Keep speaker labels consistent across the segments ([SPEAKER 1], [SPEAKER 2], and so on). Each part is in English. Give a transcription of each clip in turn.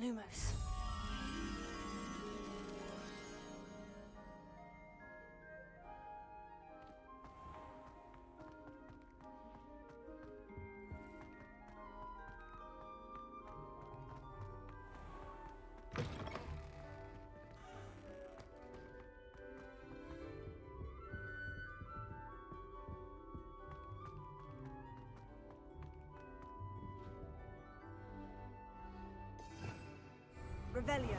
[SPEAKER 1] Lumos. Revelio.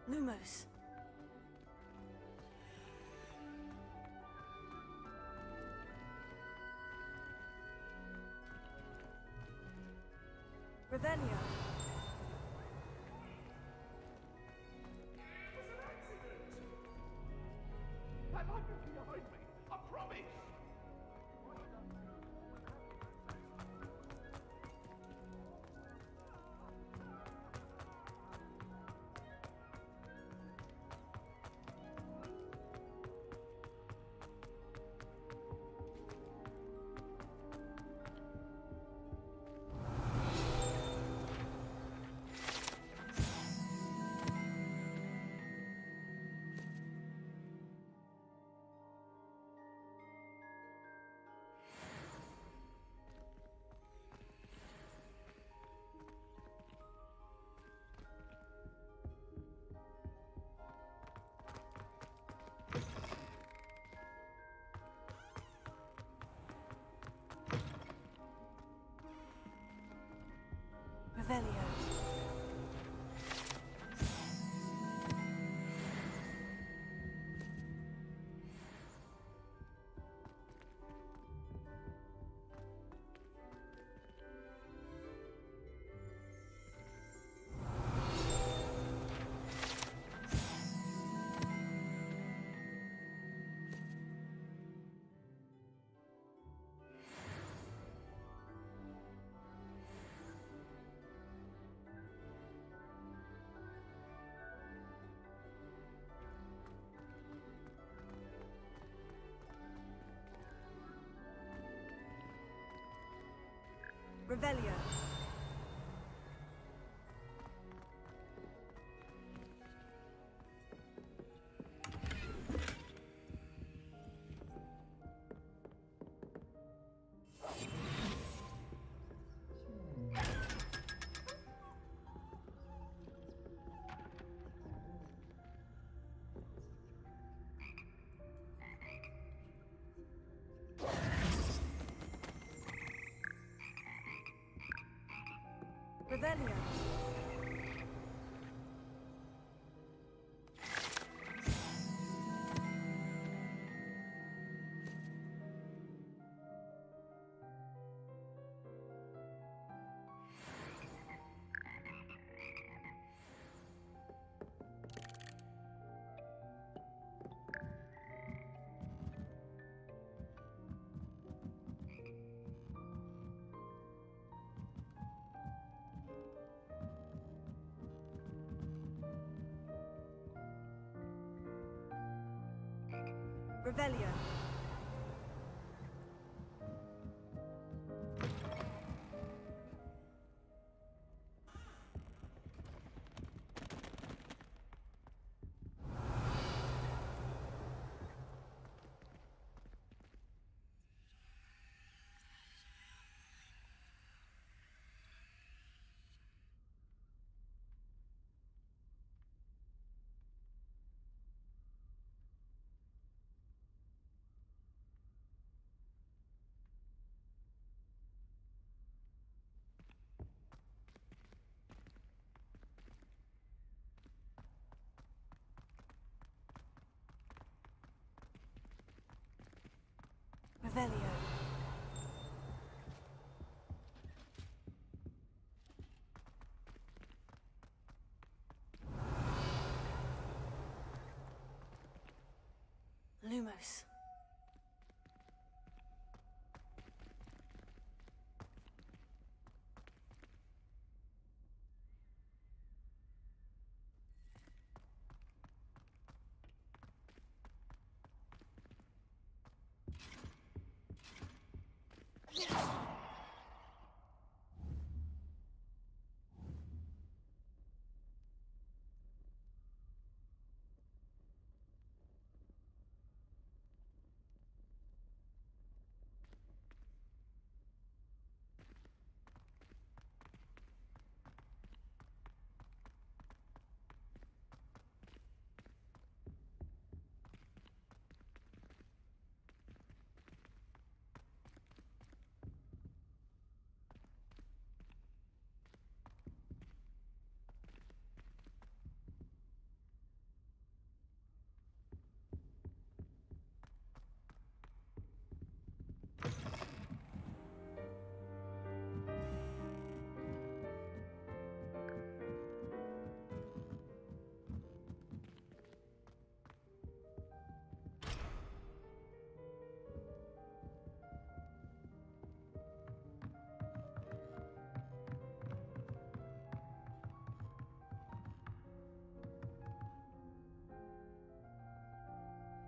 [SPEAKER 1] Lumos. Revelio.
[SPEAKER 2] That light is behind me, I promise!
[SPEAKER 1] Revelio. Revelio. Revelio. Revelio. Revelio. Lumos.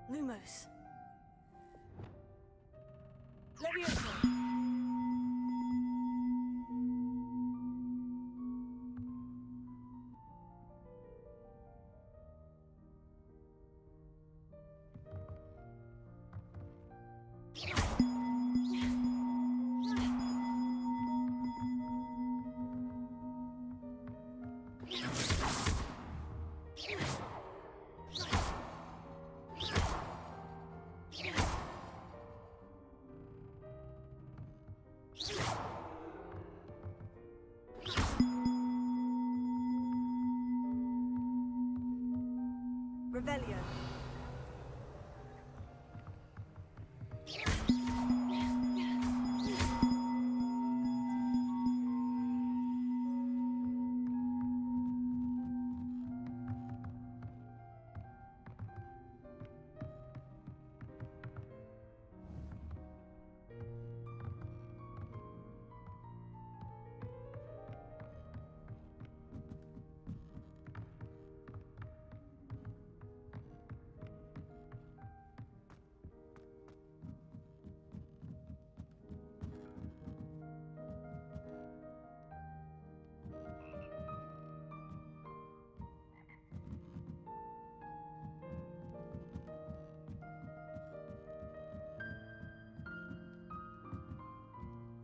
[SPEAKER 1] Lumos. Levioso. Revelio.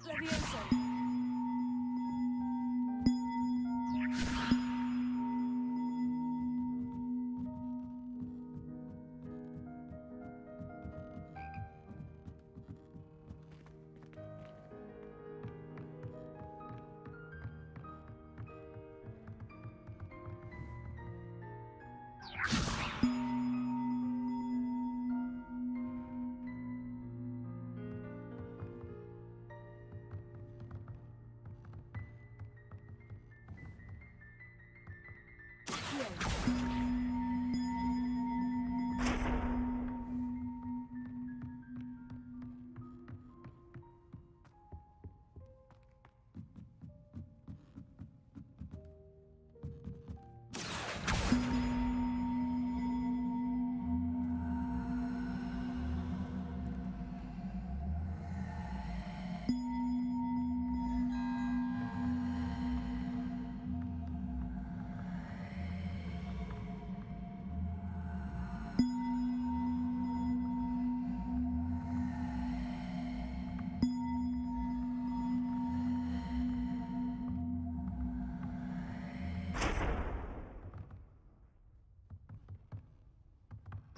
[SPEAKER 1] Levioso.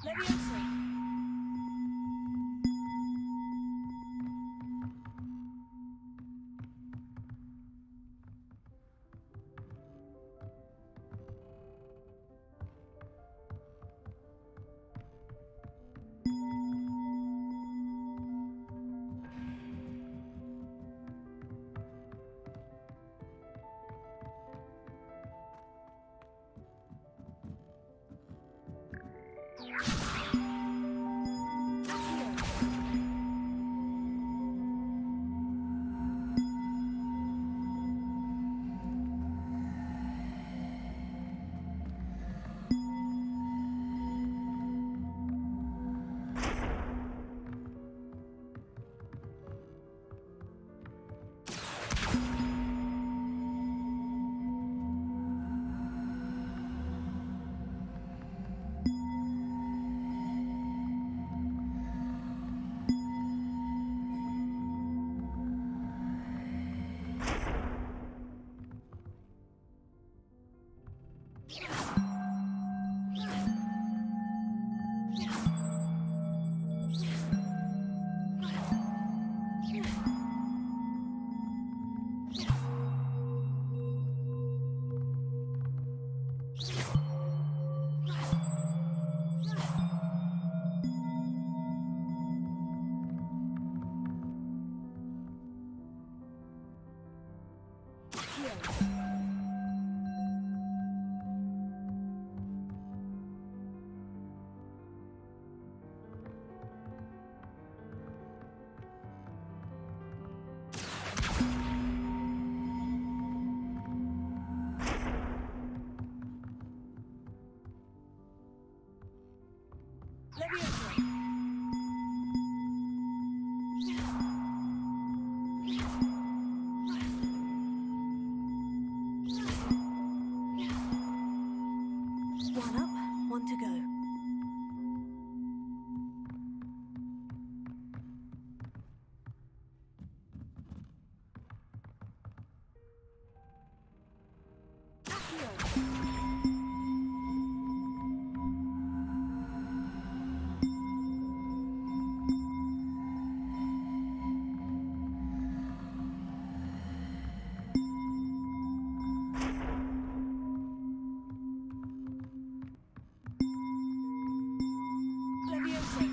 [SPEAKER 1] Levioso. Leviosa. One up, one to go. Accio. Leviosa.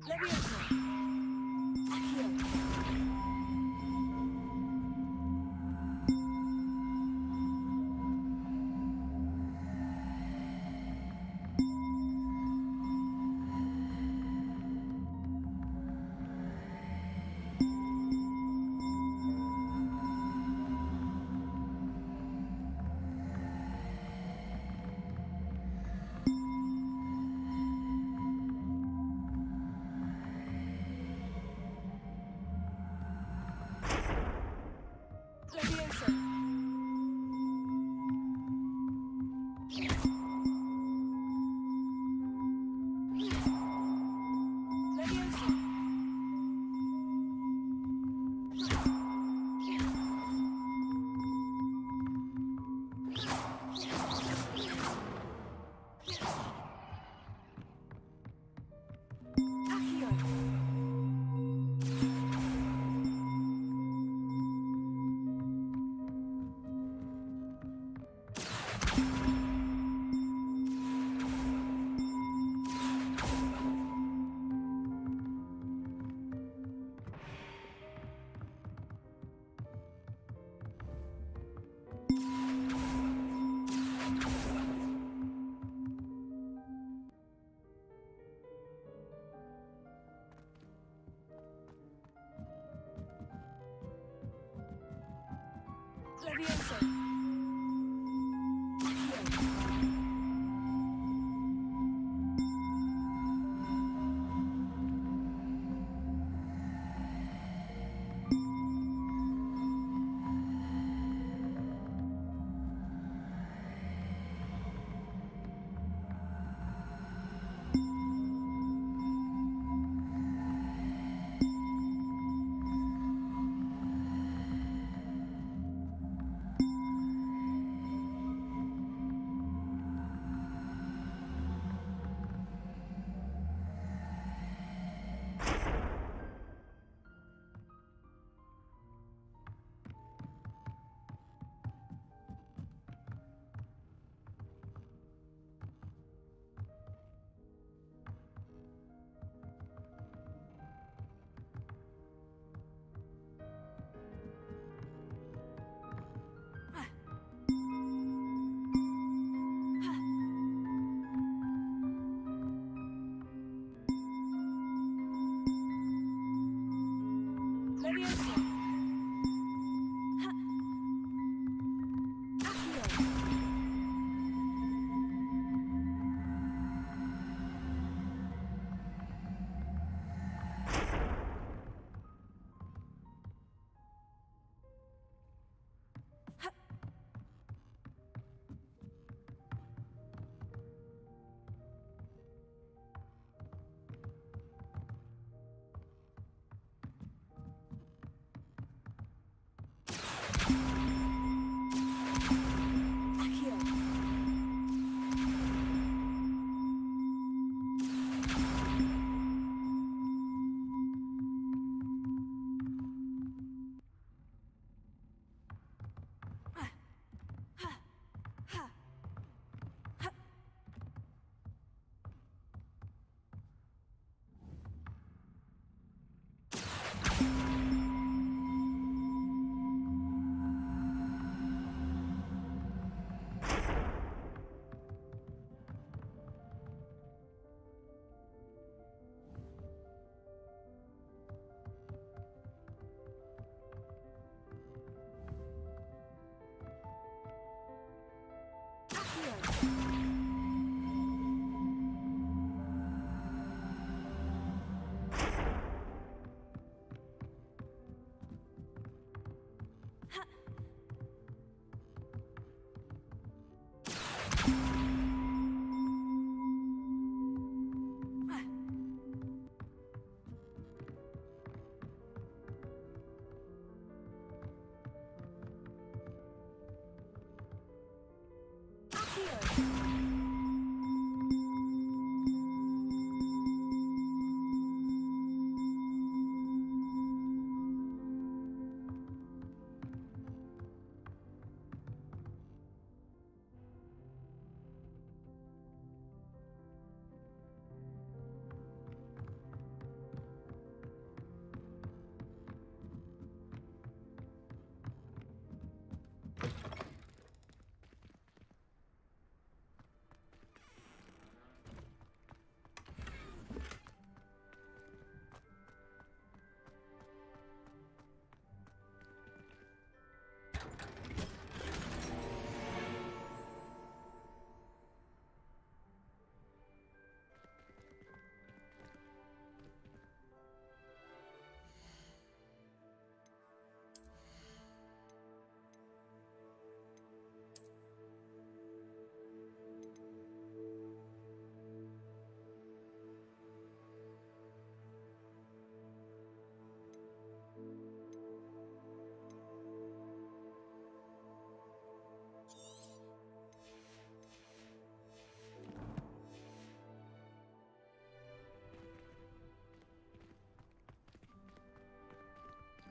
[SPEAKER 1] Leviosa. Accio. Leviosa. Leviosa. Accio. Leviosa. Accio.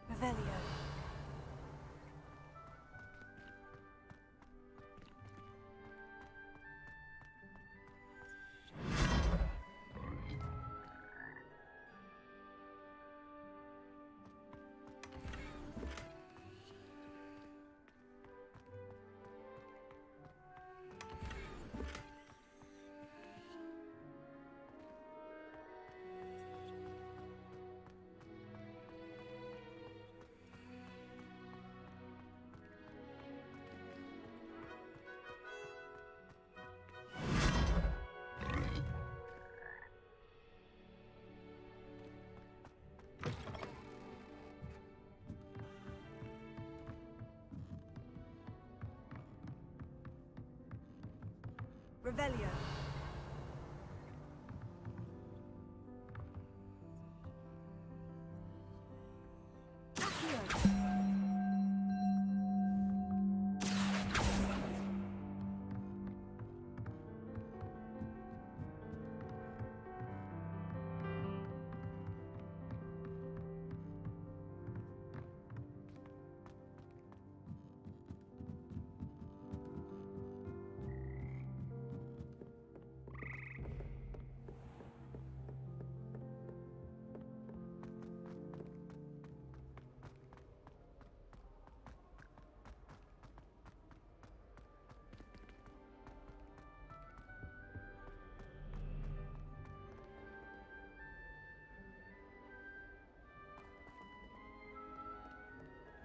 [SPEAKER 1] Revelio. Revelio. Accio.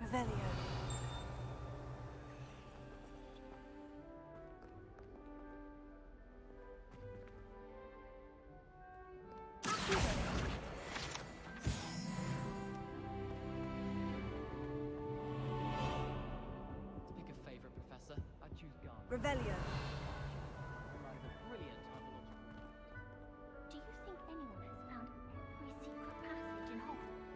[SPEAKER 1] Revelio.
[SPEAKER 3] Pick a favorite, Professor. I'd choose Garden.
[SPEAKER 1] Revelio.
[SPEAKER 3] Like the brilliant typological.
[SPEAKER 4] Do you think anyone has found every secret passage in Hogwarts?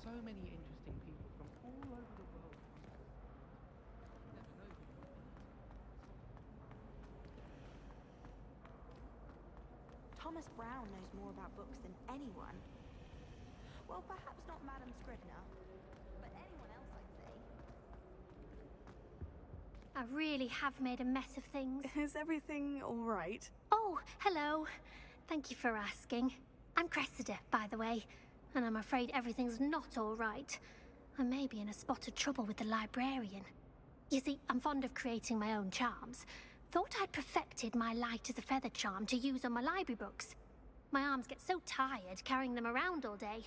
[SPEAKER 3] So many interesting people from all over the world. Never know who you'll meet.
[SPEAKER 5] Thomas Brown knows more about books than anyone. Well, perhaps not Madam Scrivener, but anyone else, I'd say.
[SPEAKER 4] I really have made a mess of things.
[SPEAKER 1] Is everything all right?
[SPEAKER 4] Oh, hello. Thank you for asking. I'm Cressida, by the way, and I'm afraid everything's not all right.
[SPEAKER 6] I may be in a spot of trouble with the librarian. You see, I'm fond of creating my own charms. Thought I'd perfected my light as a feather charm to use on my library books. My arms get so tired carrying them around all day.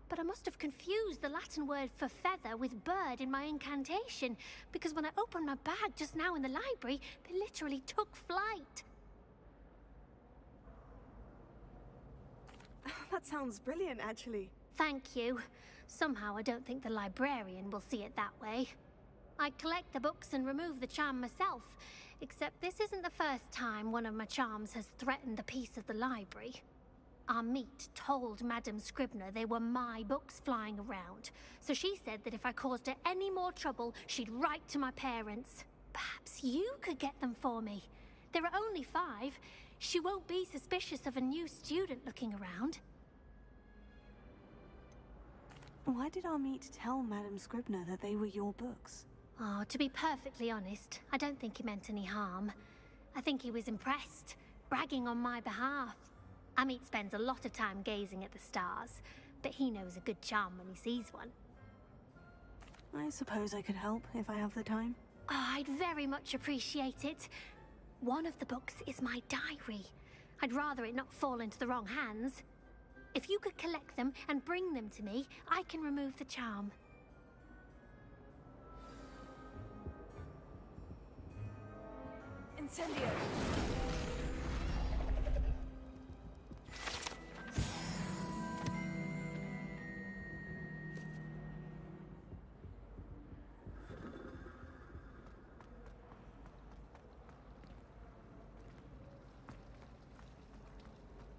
[SPEAKER 6] But I must have confused the Latin word for feather with bird in my incantation, because when I opened my bag just now in the library, they literally took flight.
[SPEAKER 1] That sounds brilliant, actually.
[SPEAKER 6] Thank you. Somehow I don't think the librarian will see it that way. I collect the books and remove the charm myself, except this isn't the first time one of my charms has threatened the peace of the library. Our meet told Madame Scribner they were my books flying around, so she said that if I caused her any more trouble, she'd write to my parents. Perhaps you could get them for me. There are only 5. She won't be suspicious of a new student looking around.
[SPEAKER 1] Why did our meet tell Madame Scribner that they were your books?
[SPEAKER 6] Oh, to be perfectly honest, I don't think he meant any harm. I think he was impressed, bragging on my behalf. Amit spends a lot of time gazing at the stars, but he knows a good charm when he sees one.
[SPEAKER 1] I suppose I could help if I have the time.
[SPEAKER 6] Oh, I'd very much appreciate it. One of the books is my diary. I'd rather it not fall into the wrong hands. If you could collect them and bring them to me, I can remove the charm.
[SPEAKER 1] Incendio!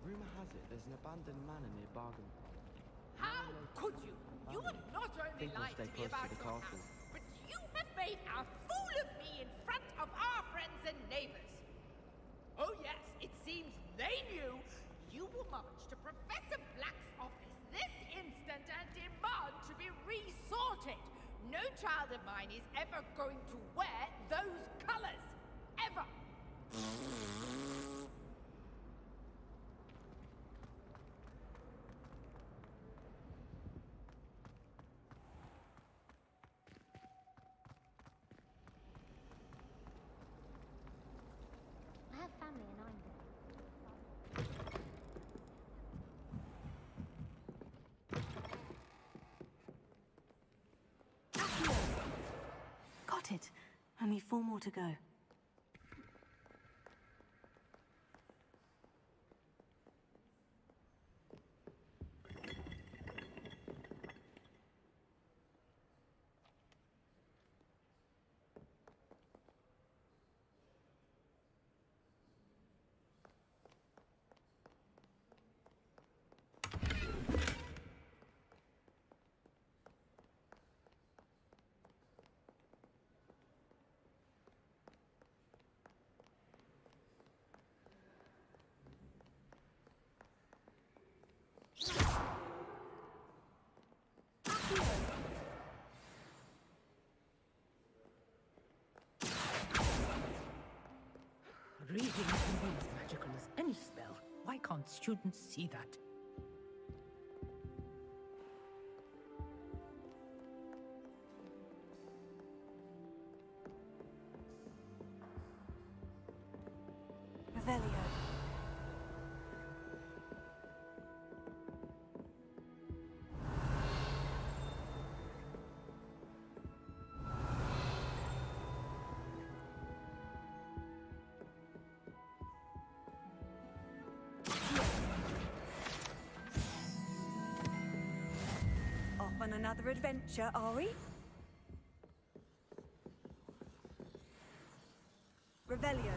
[SPEAKER 7] Rumor has it there's an abandoned manor near Bargain.
[SPEAKER 8] How could you? You have not only
[SPEAKER 7] Think we'll
[SPEAKER 8] lied
[SPEAKER 7] stay
[SPEAKER 8] to me
[SPEAKER 7] close to
[SPEAKER 8] about
[SPEAKER 7] the
[SPEAKER 8] your
[SPEAKER 7] castle.
[SPEAKER 8] house, but you have made a fool of me in front of our friends and neighbors. Oh yes, it seems they knew you will march to Professor Black's office this instant and demand to be resorted. No child of mine is ever going to wear those colors. Ever.
[SPEAKER 4] I have family in Ireland.
[SPEAKER 1] Got it. Only 4 more to go.
[SPEAKER 9] Reading can be as magical as any spell. Why can't students see that?
[SPEAKER 1] Revelio. Off on another adventure, are we? Revelio.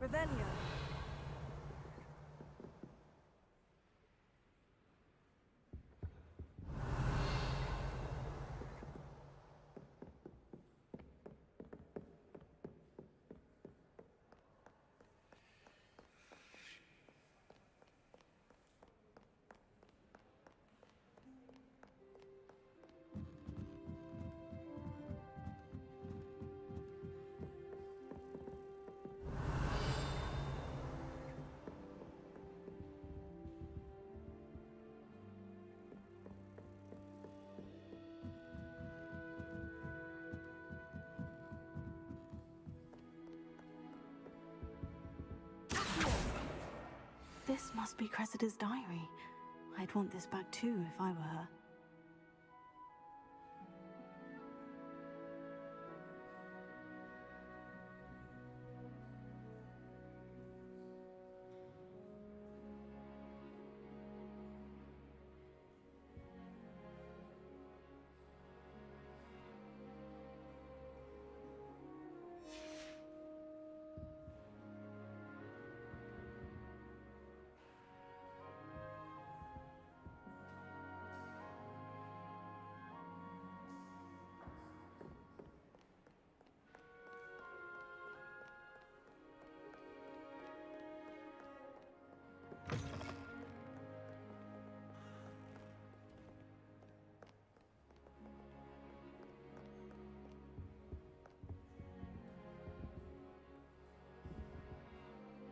[SPEAKER 1] Revelio. This must be Cressida's diary. I'd want this back too if I were her.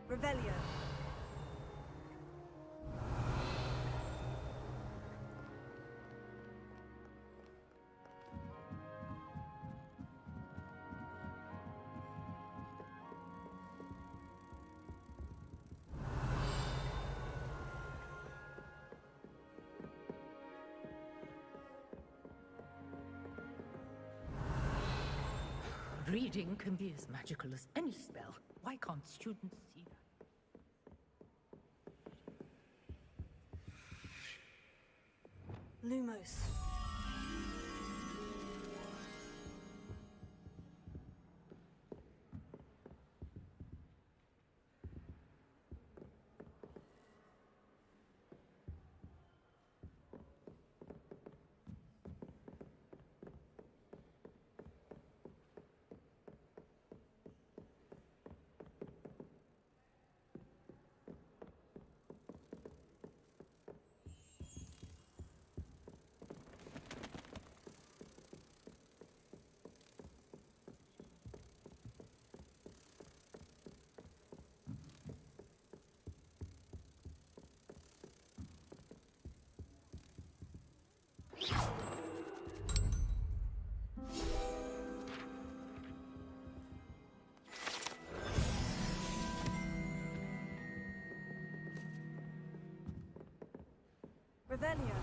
[SPEAKER 1] Revelio.
[SPEAKER 9] Reading can be as magical as any spell. Why can't students see that?
[SPEAKER 1] Lumos. Revelio.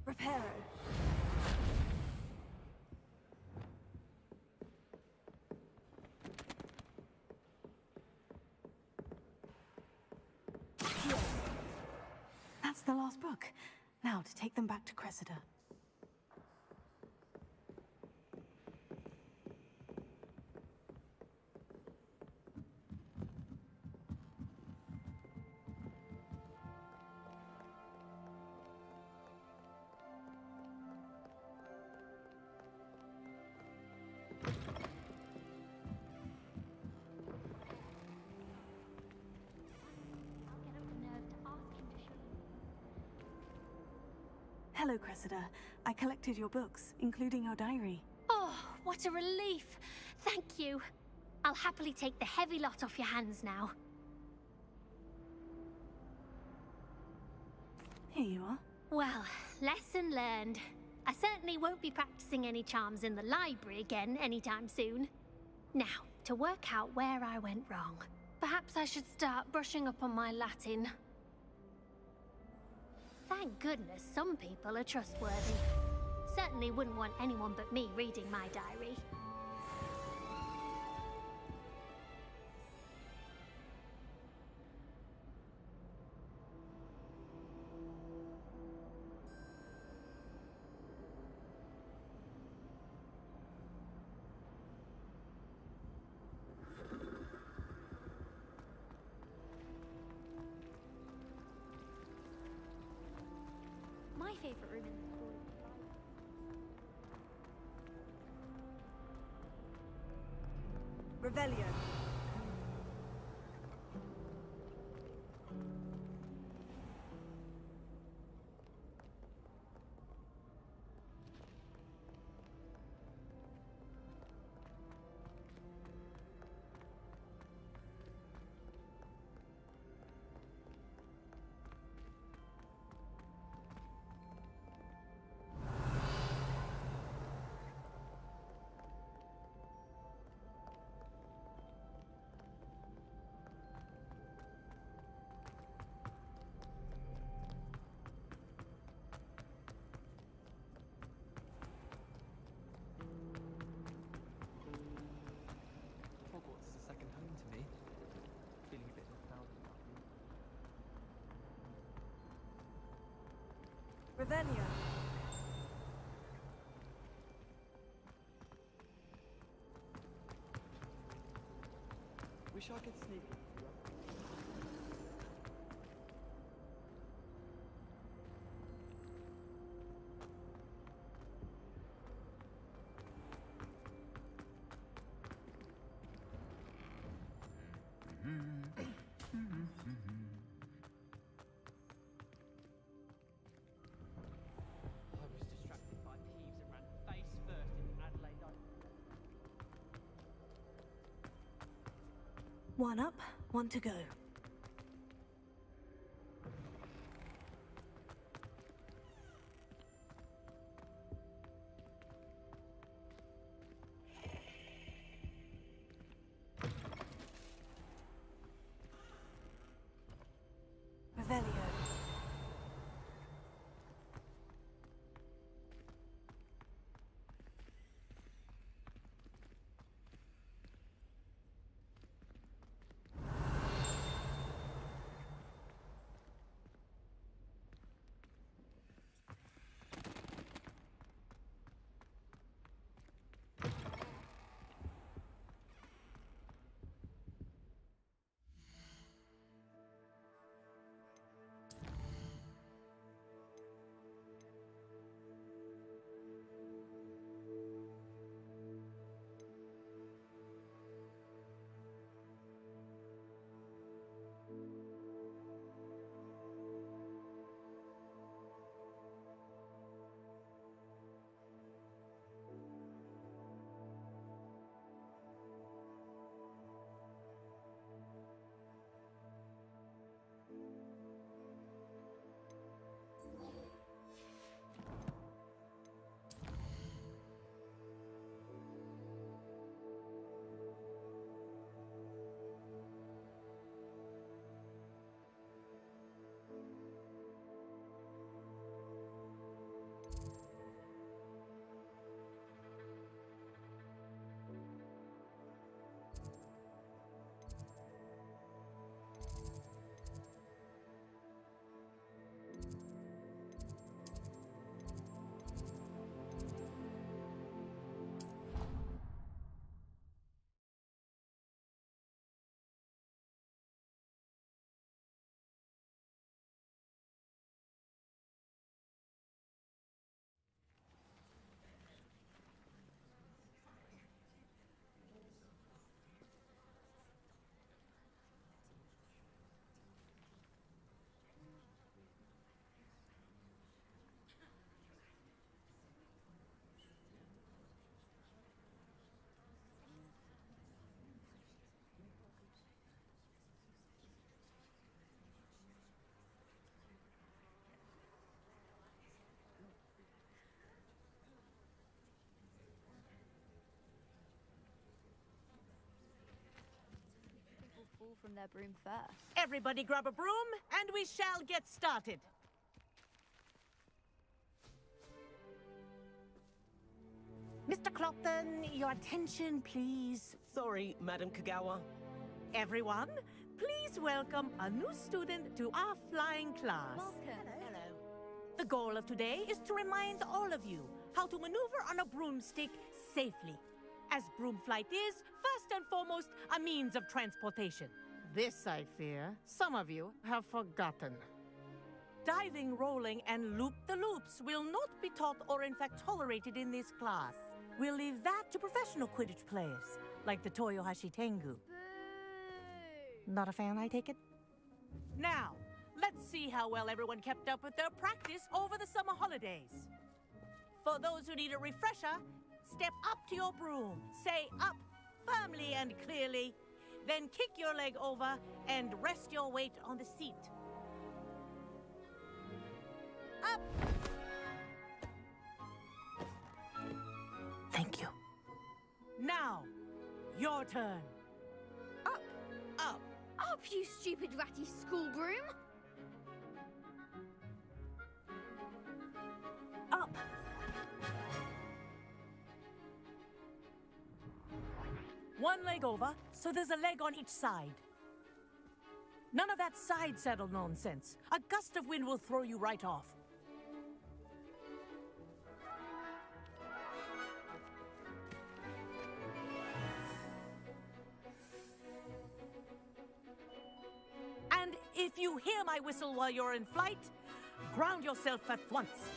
[SPEAKER 1] Reparo. Here. That's the last book. Now to take them back to Cressida. Hello, Cressida. I collected your books, including your diary.
[SPEAKER 6] Oh, what a relief. Thank you. I'll happily take the heavy lot off your hands now.
[SPEAKER 1] Here you are.
[SPEAKER 6] Well, lesson learned. I certainly won't be practicing any charms in the library again anytime soon. Now, to work out where I went wrong. Perhaps I should start brushing up on my Latin. Thank goodness some people are trustworthy. Certainly wouldn't want anyone but me reading my diary.
[SPEAKER 4] My favorite room in the school is the library.
[SPEAKER 5] Revelio.
[SPEAKER 7] Hogwarts is a second home to me. Feeling a bit nostalgic about
[SPEAKER 5] Revelio.
[SPEAKER 7] Wish I could sneak it.
[SPEAKER 3] I was distracted by thieves and ran face first into Adelaide.
[SPEAKER 1] One up, one to go. Revelio.
[SPEAKER 5] fall from their broom first.
[SPEAKER 10] Everybody grab a broom, and we shall get started. Mr. Clopton, your attention, please.
[SPEAKER 11] Sorry, Madam Kagawa.
[SPEAKER 10] Everyone, please welcome a new student to our flying class.
[SPEAKER 5] Welcome.
[SPEAKER 10] Hello. The goal of today is to remind all of you how to maneuver on a broomstick safely, as broom flight is, first and foremost, a means of transportation. This, I fear, some of you have forgotten. Diving, rolling, and loop-the-loops will not be taught or in fact tolerated in this class. We'll leave that to professional Quidditch players, like the Toyohashi Tengu. Not a fan, I take it? Now, let's see how well everyone kept up with their practice over the summer holidays. For those who need a refresher, step up to your broom, say up firmly and clearly, then kick your leg over and rest your weight on the seat. Up! Thank you. Now, your turn.
[SPEAKER 5] Up!
[SPEAKER 11] Up!
[SPEAKER 4] Up, you stupid ratty school broom!
[SPEAKER 10] Up! One leg over, so there's a leg on each side. None of that side saddle nonsense. A gust of wind will throw you right off. And if you hear my whistle while you're in flight, ground yourself at once.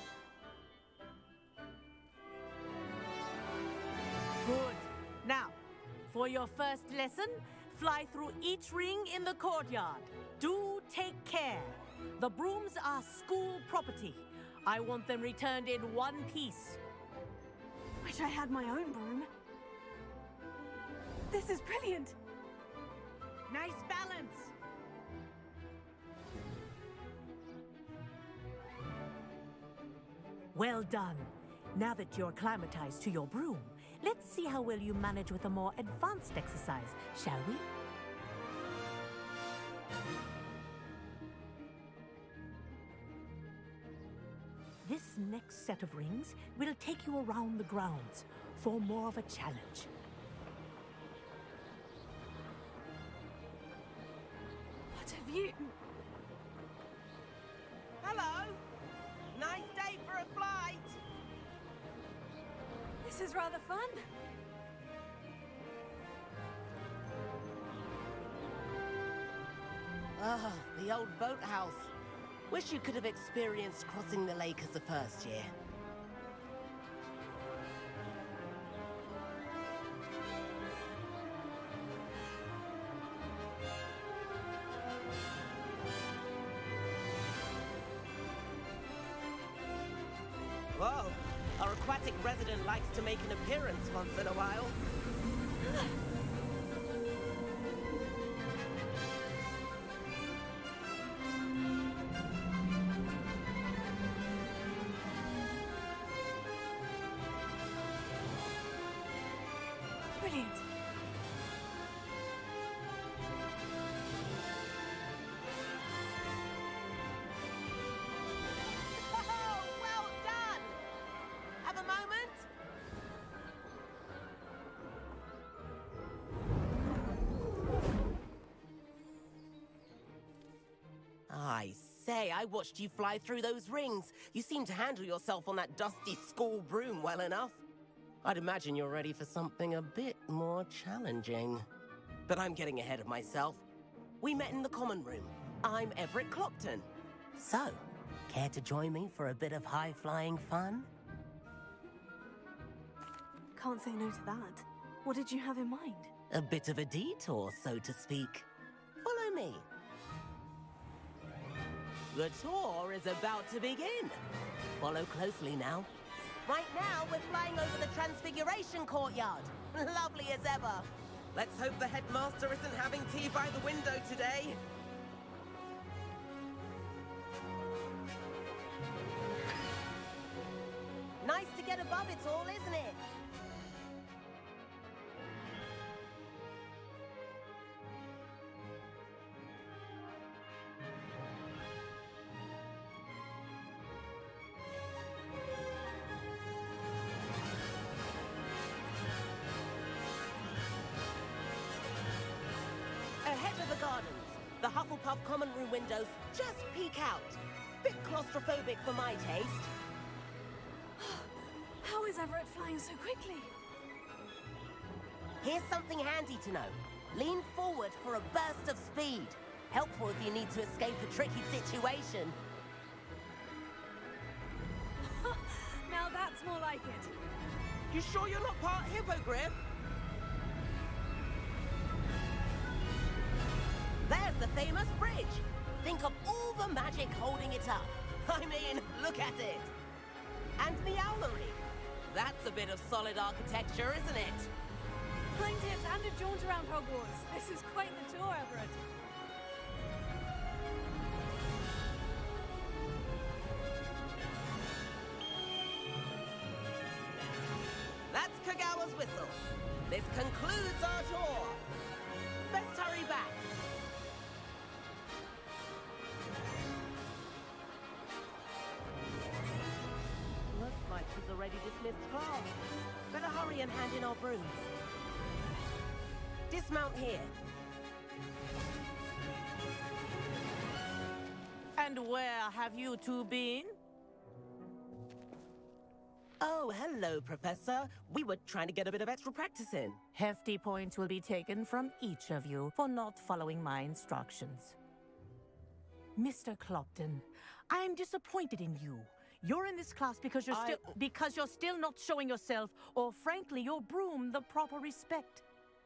[SPEAKER 10] Good. Now, for your first lesson, fly through each ring in the courtyard. Do take care. The brooms are school property. I want them returned in one piece.
[SPEAKER 1] Wish I had my own broom. This is brilliant.
[SPEAKER 10] Nice balance. Well done. Now that you're acclimatized to your broom, let's see how well you manage with a more advanced exercise, shall we? This next set of rings will take you around the grounds for more of a challenge.
[SPEAKER 1] What have you?
[SPEAKER 11] Hello! Nice day for a flight!
[SPEAKER 1] This is rather fun.
[SPEAKER 11] Ah, the old boathouse. Wish you could have experienced crossing the lake as a first year. Whoa, our aquatic resident likes to make an appearance once in a while.
[SPEAKER 1] Brilliant.
[SPEAKER 11] Oh, well done! Have a moment? I say, I watched you fly through those rings. You seem to handle yourself on that dusty school broom well enough. I'd imagine you're ready for something a bit more challenging. But I'm getting ahead of myself. We met in the common room. I'm Everett Clopton. So, care to join me for a bit of high-flying fun?
[SPEAKER 1] Can't say no to that. What did you have in mind?
[SPEAKER 11] A bit of a detour, so to speak. Follow me. The tour is about to begin. Follow closely now. Right now, we're flying over the Transfiguration Courtyard. Lovely as ever. Let's hope the headmaster isn't having tea by the window today. Nice to get above it all, isn't it? block-off common room windows just peek out. Bit claustrophobic for my taste.
[SPEAKER 1] How is Everett flying so quickly?
[SPEAKER 11] Here's something handy to know. Lean forward for a burst of speed. Helpful if you need to escape a tricky situation.
[SPEAKER 1] Now that's more like it.
[SPEAKER 11] You sure you're not part hippogriff? There's the famous bridge. Think of all the magic holding it up. I mean, look at it. And the owlery. That's a bit of solid architecture, isn't it?
[SPEAKER 1] Flying tips and a jaunt around Hogwarts. This is quite the tour, Everett.
[SPEAKER 11] That's Kagawa's whistle. This concludes our tour. Best hurry back. Looks like she's already dismissed class. Better hurry and hand in our brooms. Dismount here.
[SPEAKER 10] And where have you two been?
[SPEAKER 11] Oh, hello, Professor. We were trying to get a bit of extra practice in.
[SPEAKER 10] Hefty points will be taken from each of you for not following my instructions. Mr. Clopton, I'm disappointed in you. You're in this class because you're still not showing yourself, or frankly, your broom the proper respect.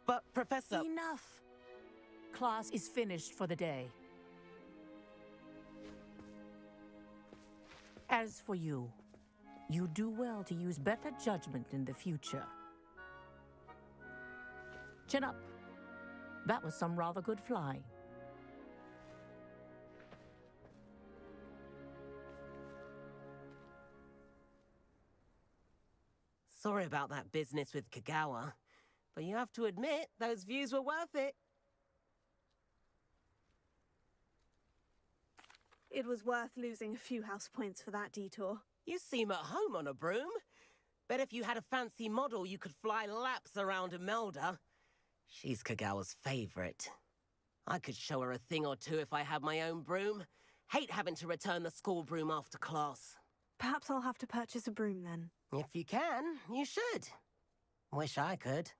[SPEAKER 11] But, Professor...
[SPEAKER 10] Enough. Class is finished for the day. As for you, you do well to use better judgment in the future. Chin up. That was some rather good flying.
[SPEAKER 11] Sorry about that business with Kagawa, but you have to admit, those views were worth it.
[SPEAKER 1] It was worth losing a few house points for that detour.
[SPEAKER 11] You seem at home on a broom. Bet if you had a fancy model, you could fly laps around Imelda. She's Kagawa's favorite. I could show her a thing or two if I had my own broom. Hate having to return the school broom after class.
[SPEAKER 1] Perhaps I'll have to purchase a broom then.
[SPEAKER 11] If you can, you should. Wish I could.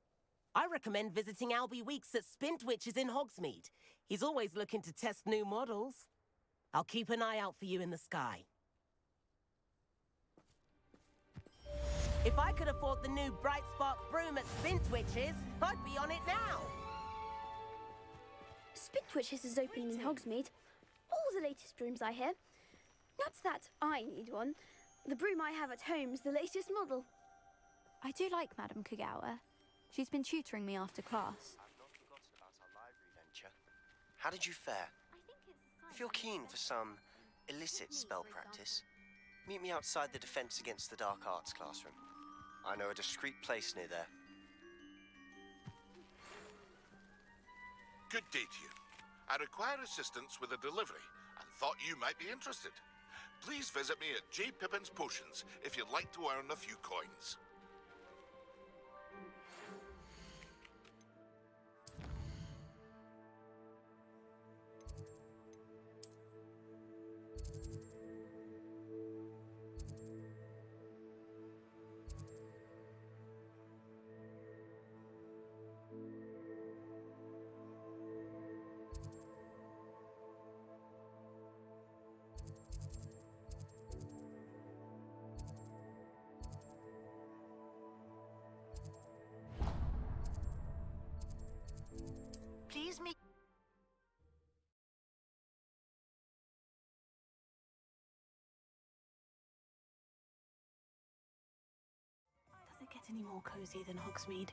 [SPEAKER 11] I recommend visiting Albie Weeks at Spintwitches in Hogsmeade. He's always looking to test new models. I'll keep an eye out for you in the sky. If I could afford the new Bright Spark broom at Spintwitches, I'd be on it now.
[SPEAKER 4] Spintwitches is opening in Hogsmeade. All the latest brooms, I hear. Not that I need one. The broom I have at home is the latest model.
[SPEAKER 12] I do like Madame Kagawa. She's been tutoring me after class.
[SPEAKER 13] I've not forgotten about our library venture. How did you fare? If you're keen for some illicit spell practice, meet me outside the Defense Against the Dark Arts classroom. I know a discreet place near there.
[SPEAKER 2] Good day to you. I require assistance with a delivery and thought you might be interested. Please visit me at J. Pippin's Potions if you'd like to earn a few coins.
[SPEAKER 4] Please me.
[SPEAKER 1] Does it get any more cozy than Hogsmeade?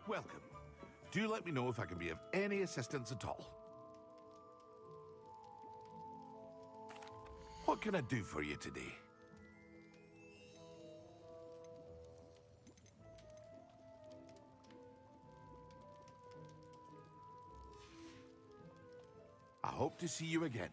[SPEAKER 2] Welcome. Do let me know if I can be of any assistance at all. What can I do for you today? I hope to see you again.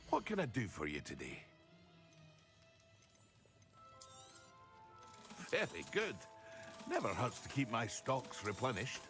[SPEAKER 2] What can I do for you today? Very good. Never hurts to keep my stocks replenished.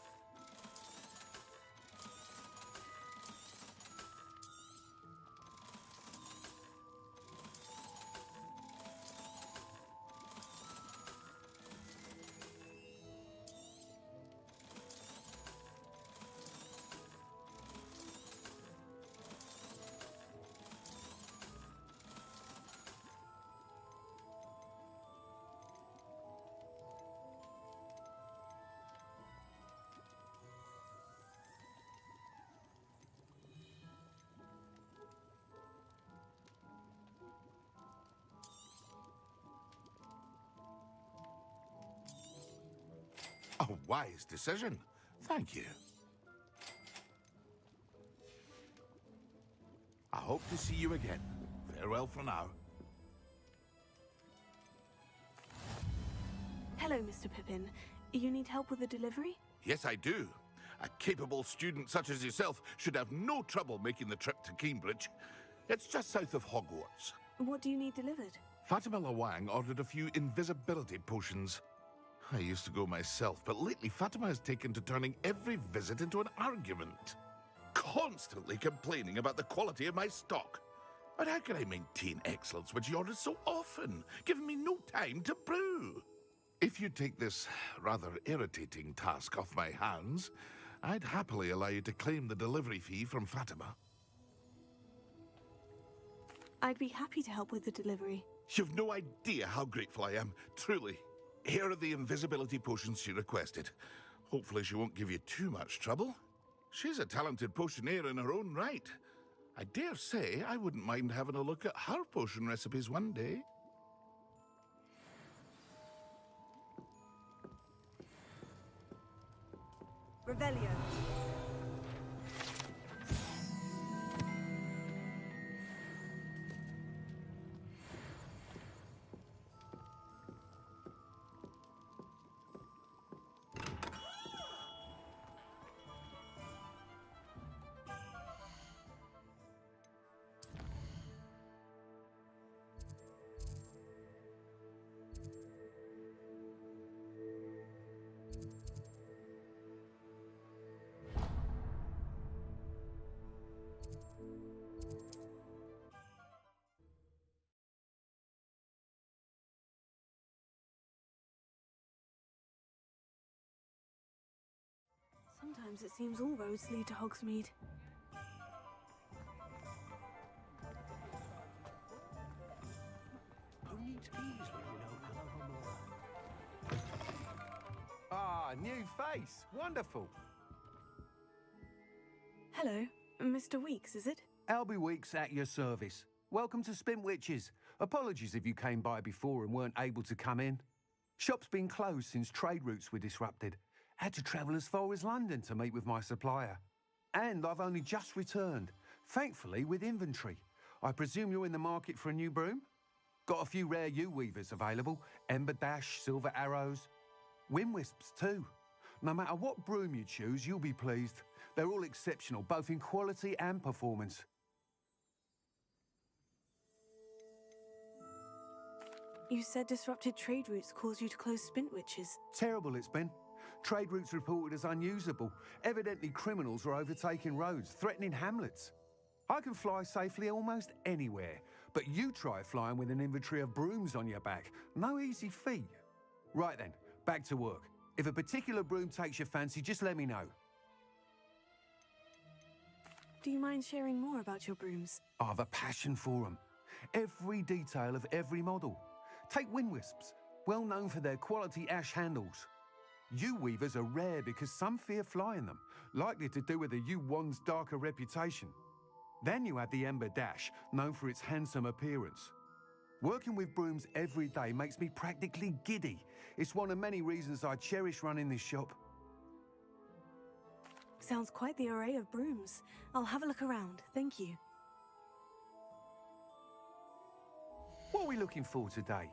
[SPEAKER 2] A wise decision. Thank you. I hope to see you again. Farewell for now.
[SPEAKER 1] Hello, Mr. Pippin. You need help with a delivery?
[SPEAKER 2] Yes, I do. A capable student such as yourself should have no trouble making the trip to Cambridge. It's just south of Hogwarts.
[SPEAKER 1] What do you need delivered?
[SPEAKER 2] Fatima Lawang ordered a few invisibility potions. I used to go myself, but lately Fatima has taken to turning every visit into an argument. Constantly complaining about the quality of my stock. But how can I maintain excellence when she orders so often, giving me no time to brew? If you take this rather irritating task off my hands, I'd happily allow you to claim the delivery fee from Fatima.
[SPEAKER 1] I'd be happy to help with the delivery.
[SPEAKER 2] You've no idea how grateful I am, truly. Here are the invisibility potions she requested. Hopefully she won't give you too much trouble. She's a talented potioneer in her own right. I dare say I wouldn't mind having a look at her potion recipes one day.
[SPEAKER 1] Revelio. Sometimes it seems all roads lead to Hogsmeade.
[SPEAKER 14] Who needs keys when you know Alivia? Ah, new face. Wonderful.
[SPEAKER 1] Hello, Mr. Weeks, is it?
[SPEAKER 14] Albie Weeks at your service. Welcome to Spintwitches. Apologies if you came by before and weren't able to come in. Shop's been closed since trade routes were disrupted. Had to travel as far as London to meet with my supplier. And I've only just returned, thankfully with inventory. I presume you're in the market for a new broom? Got a few rare yew-weavers available. Ember Dash, Silver Arrows. Wind-wisps too. No matter what broom you choose, you'll be pleased. They're all exceptional, both in quality and performance.
[SPEAKER 1] You said disrupted trade routes caused you to close Spintwitches.
[SPEAKER 14] Terrible it's been. Trade routes reported as unusable. Evidently criminals were overtaking roads, threatening hamlets. I can fly safely almost anywhere, but you try flying with an inventory of brooms on your back. No easy feat. Right then, back to work. If a particular broom takes your fancy, just let me know.
[SPEAKER 1] Do you mind sharing more about your brooms?
[SPEAKER 14] I have a passion for them. Every detail of every model. Take wind wisps, well known for their quality ash handles. Yew weavers are rare because some fear flying them, likely to do with the yew wand's darker reputation. Then you have the ember dash, known for its handsome appearance. Working with brooms every day makes me practically giddy. It's one of many reasons I cherish running this shop.
[SPEAKER 1] Sounds quite the array of brooms. I'll have a look around, thank you.
[SPEAKER 14] What are we looking for today?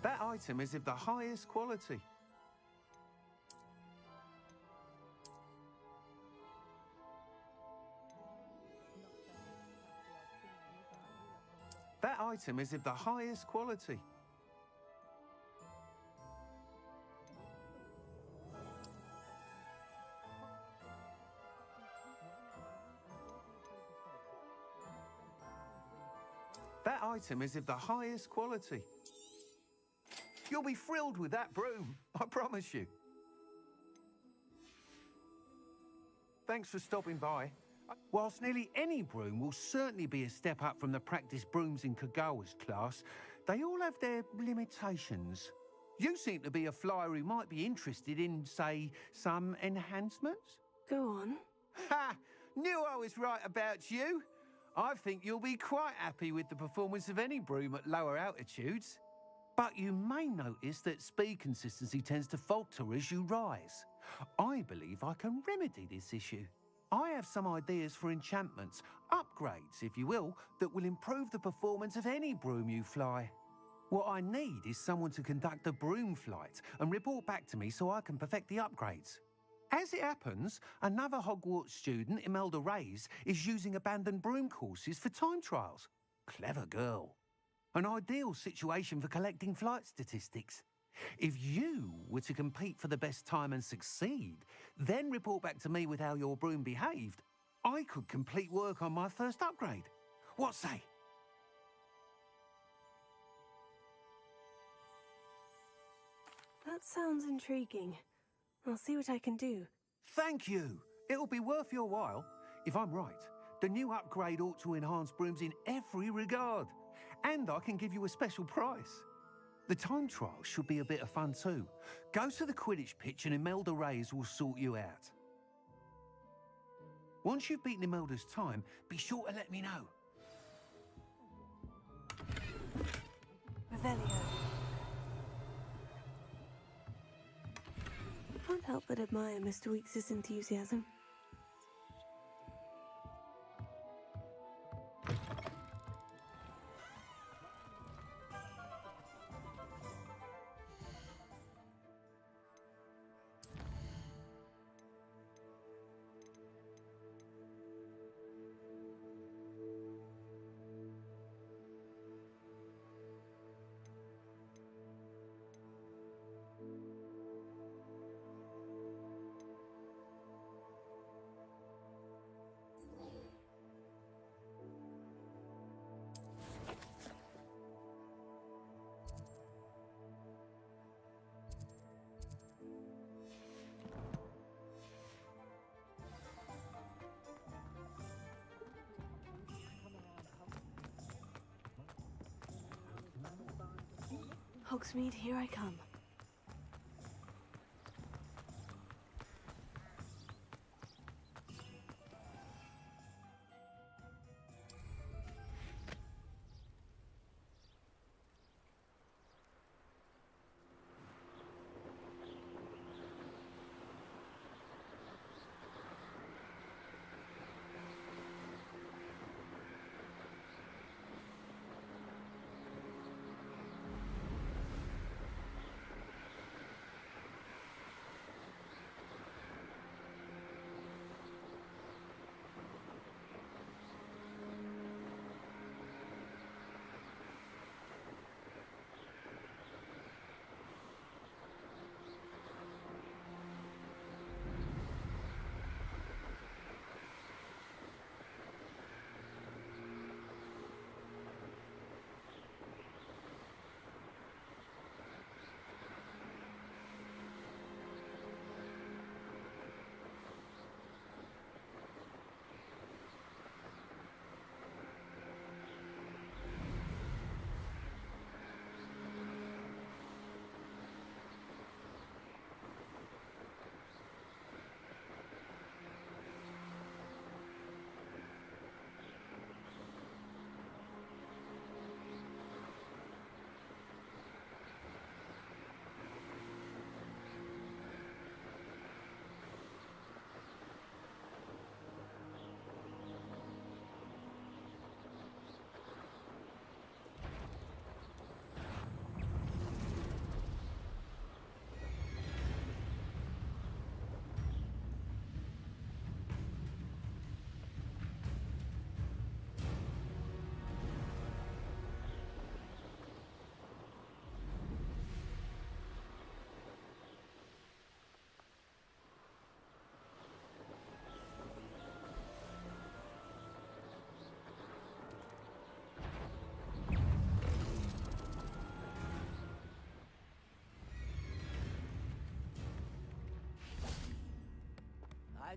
[SPEAKER 14] That item is of the highest quality. That item is of the highest quality. That item is of the highest quality. You'll be thrilled with that broom, I promise you. Thanks for stopping by. Whilst nearly any broom will certainly be a step up from the practice brooms in Kagawa's class, they all have their limitations. You seem to be a flyer who might be interested in, say, some enhancements?
[SPEAKER 1] Go on.
[SPEAKER 14] Ha! Knew I was right about you. I think you'll be quite happy with the performance of any broom at lower altitudes. But you may notice that speed consistency tends to falter as you rise. I believe I can remedy this issue. I have some ideas for enchantments, upgrades, if you will, that will improve the performance of any broom you fly. What I need is someone to conduct a broom flight and report back to me so I can perfect the upgrades. As it happens, another Hogwarts student, Imelda Reyes, is using abandoned broom courses for time trials. Clever girl. An ideal situation for collecting flight statistics. If you were to compete for the best time and succeed, then report back to me with how your broom behaved, I could complete work on my first upgrade. What say?
[SPEAKER 1] That sounds intriguing. I'll see what I can do.
[SPEAKER 14] Thank you. It'll be worth your while. If I'm right, the new upgrade ought to enhance brooms in every regard. And I can give you a special price. The time trial should be a bit of fun too. Go to the Quidditch pitch and Imelda Reyes will sort you out. Once you've beaten Imelda's time, be sure to let me know.
[SPEAKER 1] Revelio. Can't help but admire Mr. Weekes' enthusiasm. Hogsmeade, here I come.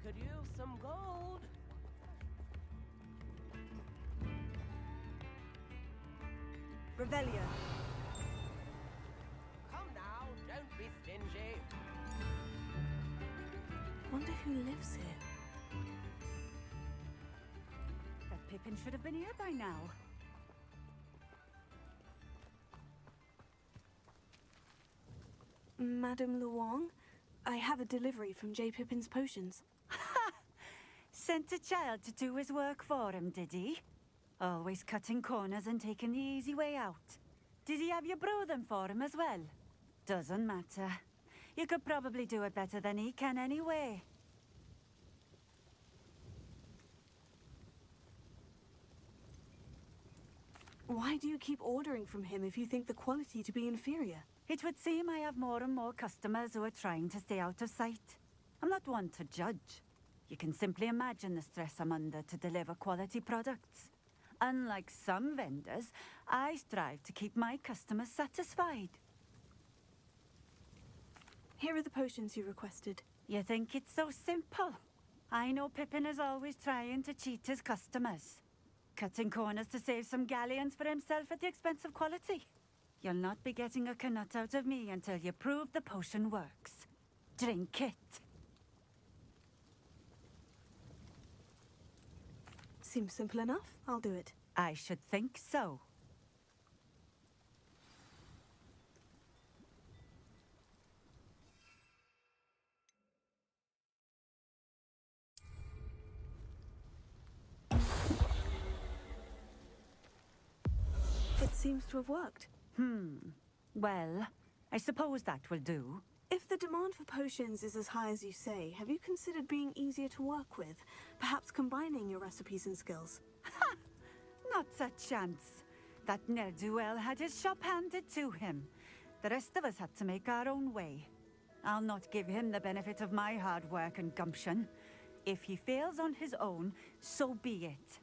[SPEAKER 11] could use some gold.
[SPEAKER 10] Revelio.
[SPEAKER 11] Come now, don't be stingy.
[SPEAKER 1] Wonder who lives here.
[SPEAKER 15] That Pippin should have been here by now.
[SPEAKER 1] Madame Luong, I have a delivery from J. Pippin's potions.
[SPEAKER 15] Sent a child to do his work for him, did he? Always cutting corners and taking the easy way out. Did he have you brew them for him as well? Doesn't matter. You could probably do it better than he can anyway.
[SPEAKER 1] Why do you keep ordering from him if you think the quality to be inferior?
[SPEAKER 15] It would seem I have more and more customers who are trying to stay out of sight. I'm not one to judge. You can simply imagine the stress I'm under to deliver quality products. Unlike some vendors, I strive to keep my customers satisfied.
[SPEAKER 1] Here are the potions you requested.
[SPEAKER 15] You think it's so simple? I know Pippin is always trying to cheat his customers. Cutting corners to save some galleons for himself at the expense of quality. You'll not be getting a canut out of me until you prove the potion works. Drink it.
[SPEAKER 1] Seems simple enough. I'll do it.
[SPEAKER 15] I should think so.
[SPEAKER 1] It seems to have worked.
[SPEAKER 15] Well, I suppose that will do.
[SPEAKER 1] If the demand for potions is as high as you say, have you considered being easier to work with? Perhaps combining your recipes and skills?
[SPEAKER 15] Ha! Not a chance. That ne'er-do-well had his shop handed to him. The rest of us had to make our own way. I'll not give him the benefit of my hard work and gumption. If he fails on his own, so be it.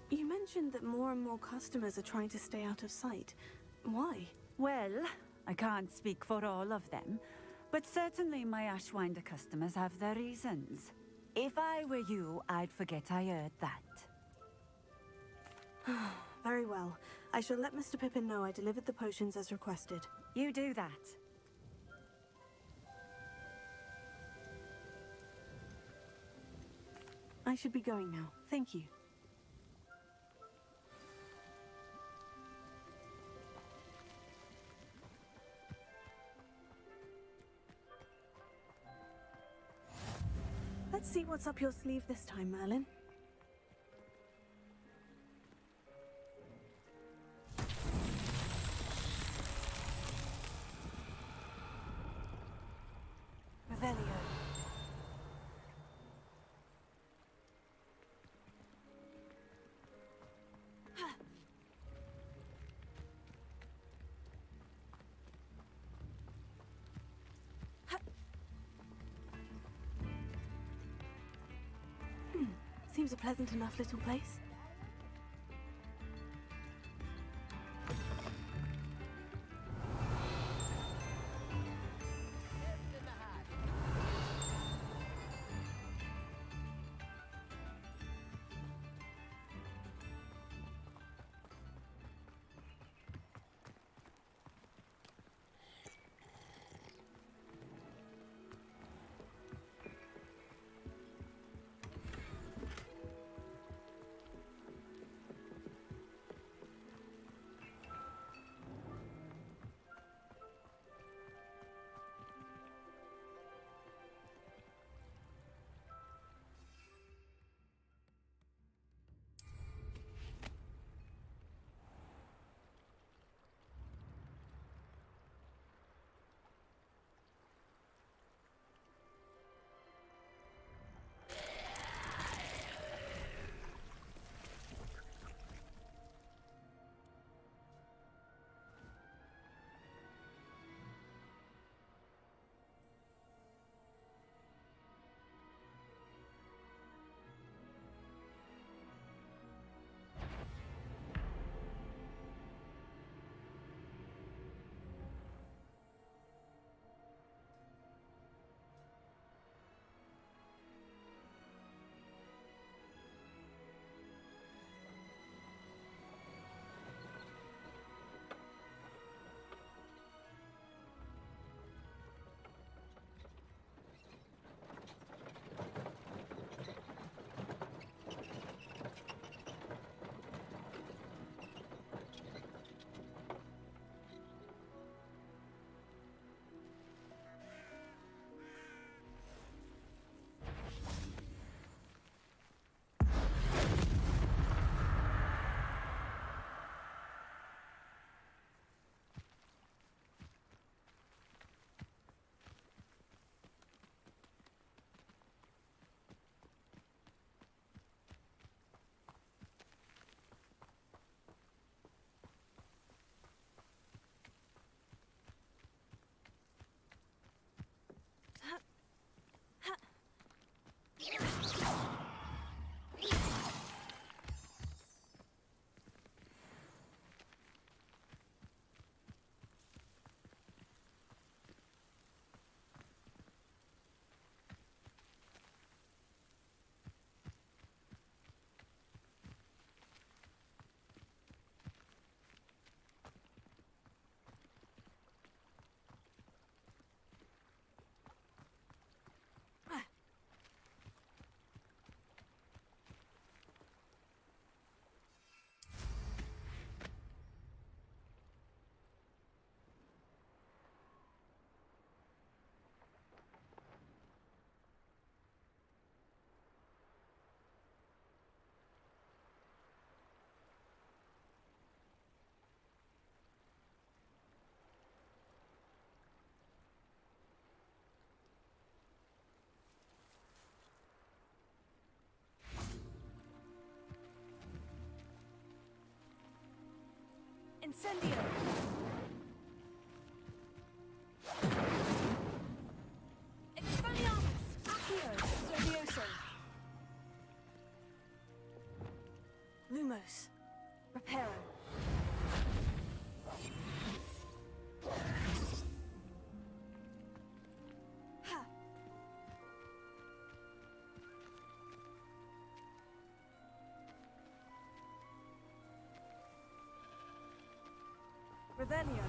[SPEAKER 1] You mentioned that more and more customers are trying to stay out of sight. Why?
[SPEAKER 15] Well, I can't speak for all of them, but certainly my Ashwinder customers have their reasons. If I were you, I'd forget I heard that.
[SPEAKER 1] Very well. I shall let Mr. Pippin know I delivered the potions as requested.
[SPEAKER 15] You do that.
[SPEAKER 1] I should be going now. Thank you. Let's see what's up your sleeve this time, Merlin. Revelio. Seems a pleasant enough little place. Incendio! Expelliarmus! Accio! Levioso! Lumos! Reparo! Ha! Revelio!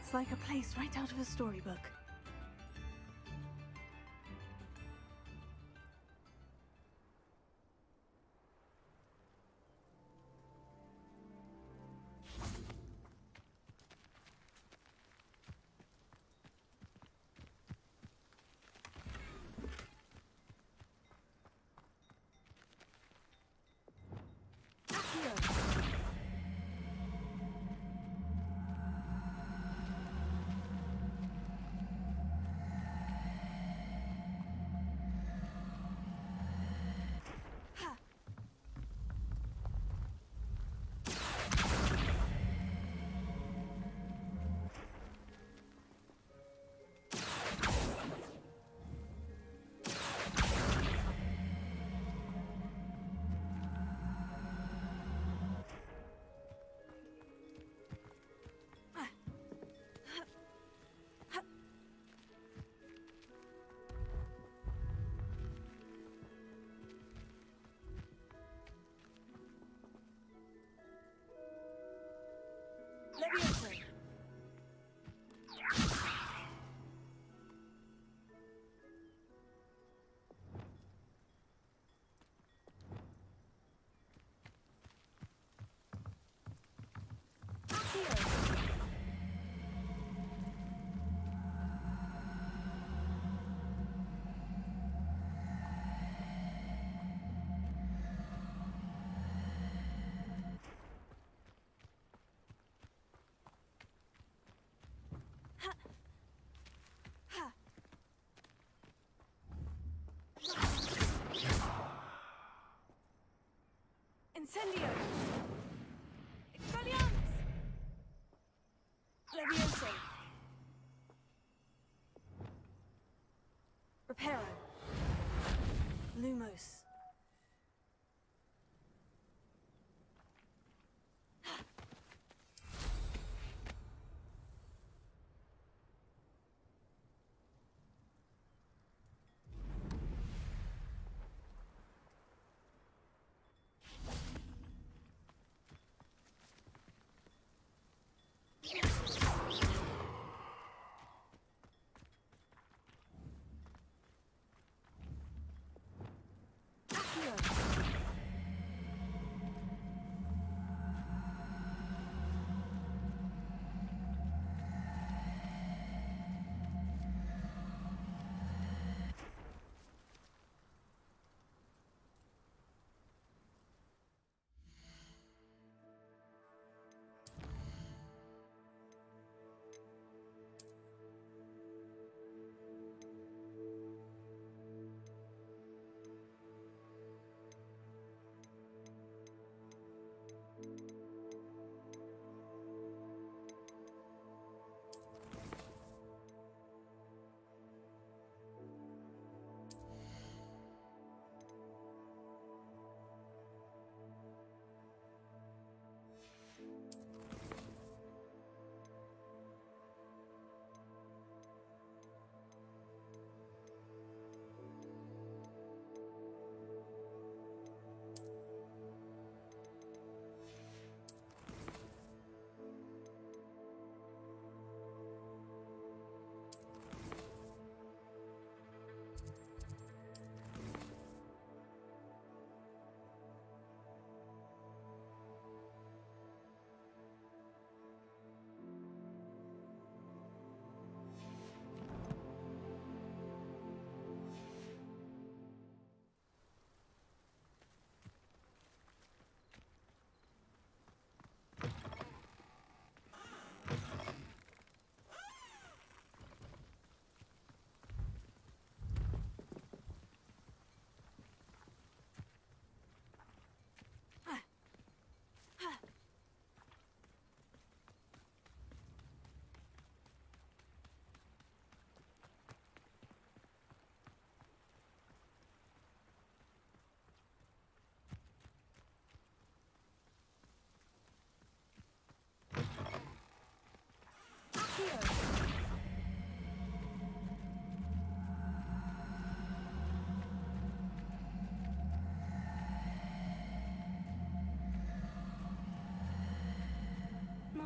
[SPEAKER 1] It's like a place right out of a storybook. Levioso! Incendio! Expelliarmus! Levioso! Reparo! Lumos!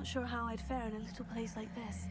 [SPEAKER 1] not sure how I'd fare in a little place like this.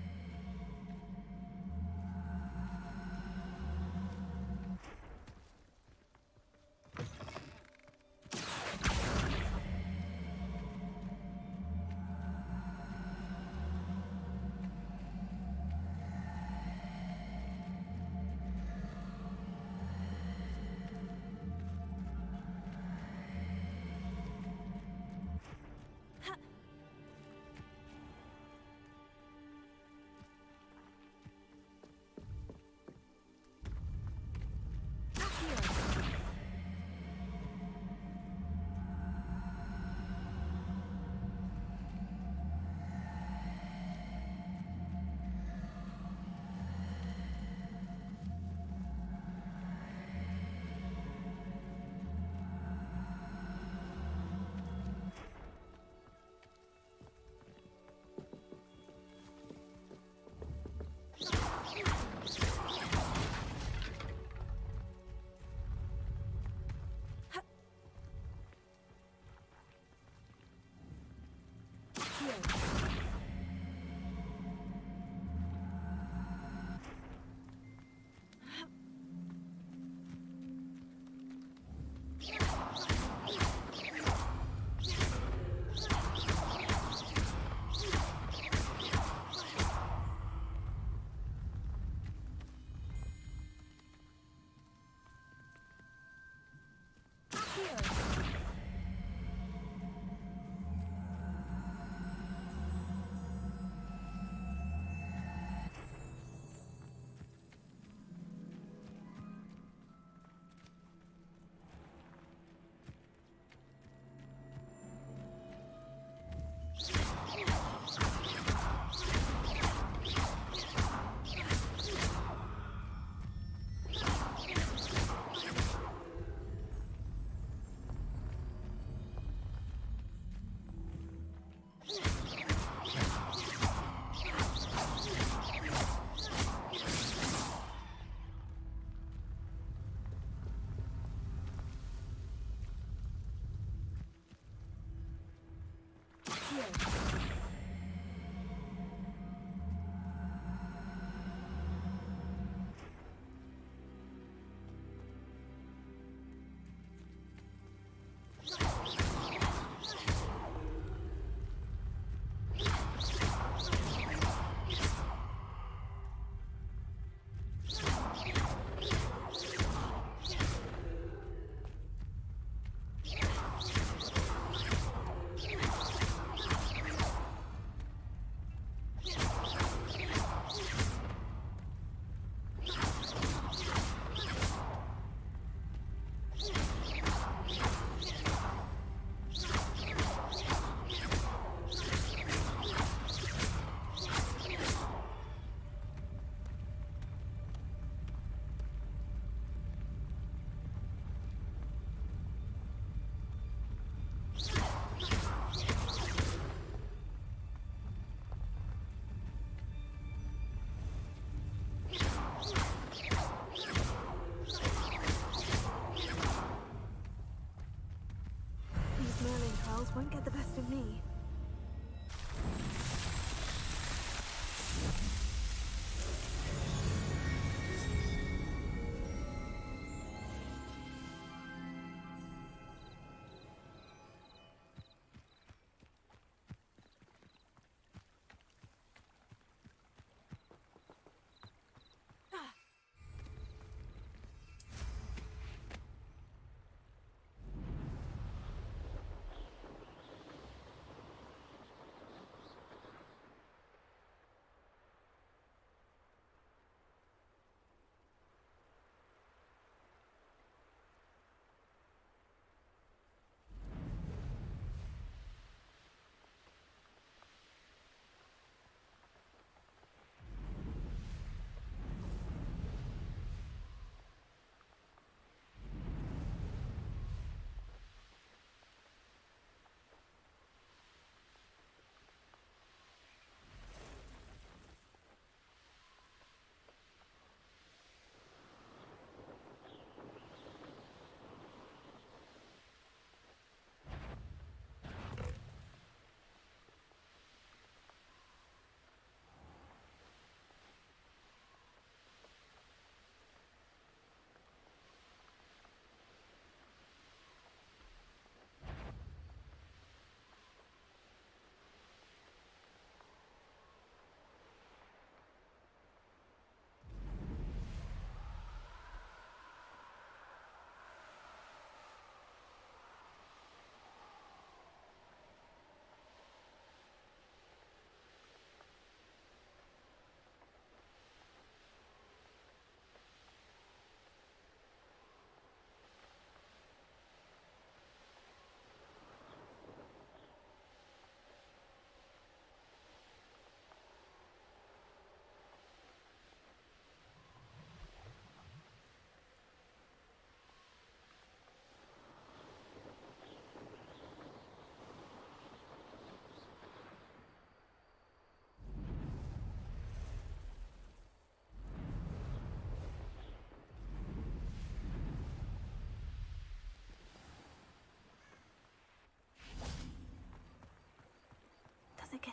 [SPEAKER 1] Won't get the best of me.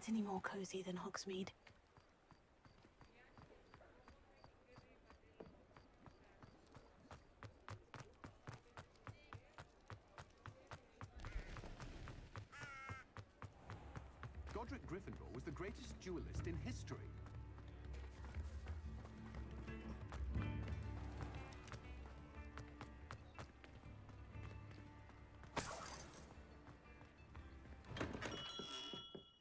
[SPEAKER 1] get any more cozy than Hogsmeade.
[SPEAKER 14] Godric Gryffindor was the greatest duelist in history.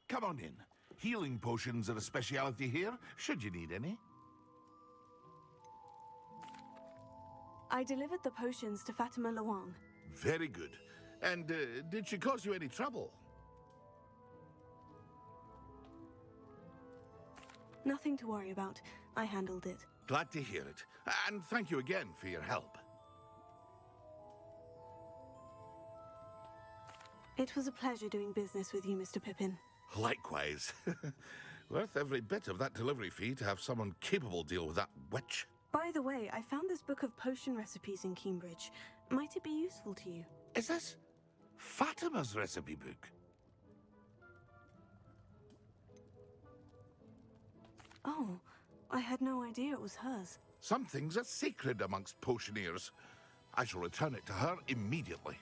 [SPEAKER 2] Come on in. Healing potions are a speciality here, should you need any.
[SPEAKER 1] I delivered the potions to Fatima Luang.
[SPEAKER 2] Very good. And did she cause you any trouble?
[SPEAKER 1] Nothing to worry about. I handled it.
[SPEAKER 2] Glad to hear it. And thank you again for your help.
[SPEAKER 1] It was a pleasure doing business with you, Mr. Pippin.
[SPEAKER 2] Likewise. Worth every bit of that delivery fee to have someone capable deal with that witch.
[SPEAKER 1] By the way, I found this book of potion recipes in Cambridge. Might it be useful to you?
[SPEAKER 2] Is this Fatima's recipe book?
[SPEAKER 1] Oh, I had no idea it was hers.
[SPEAKER 2] Some things are sacred amongst potioneers. I shall return it to her immediately.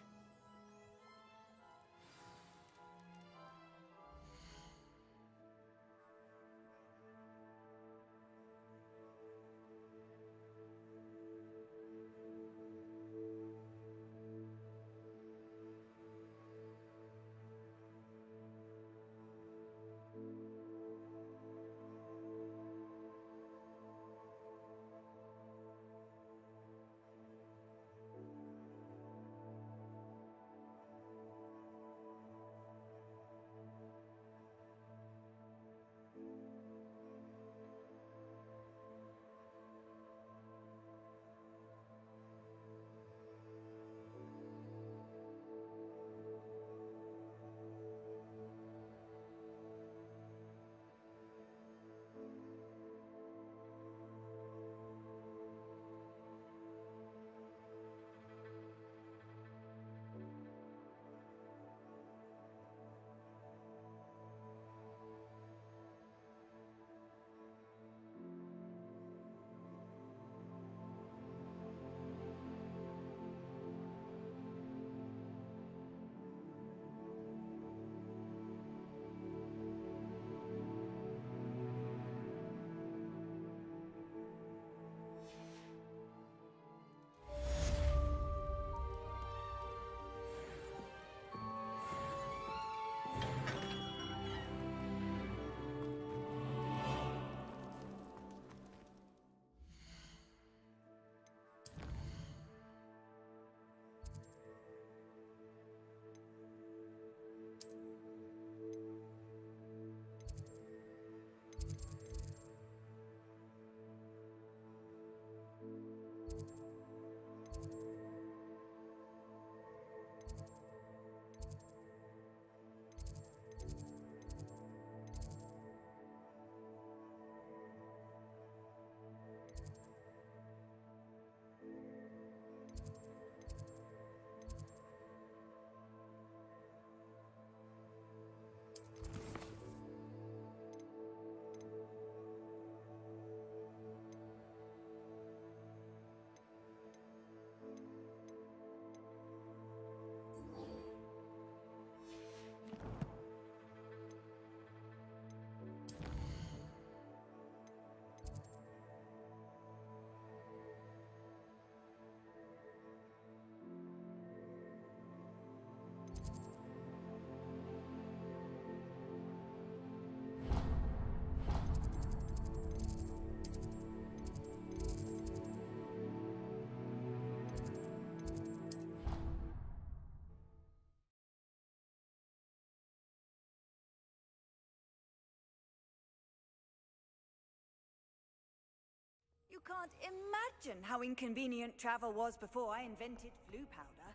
[SPEAKER 15] You can't imagine how inconvenient travel was before I invented flu powder.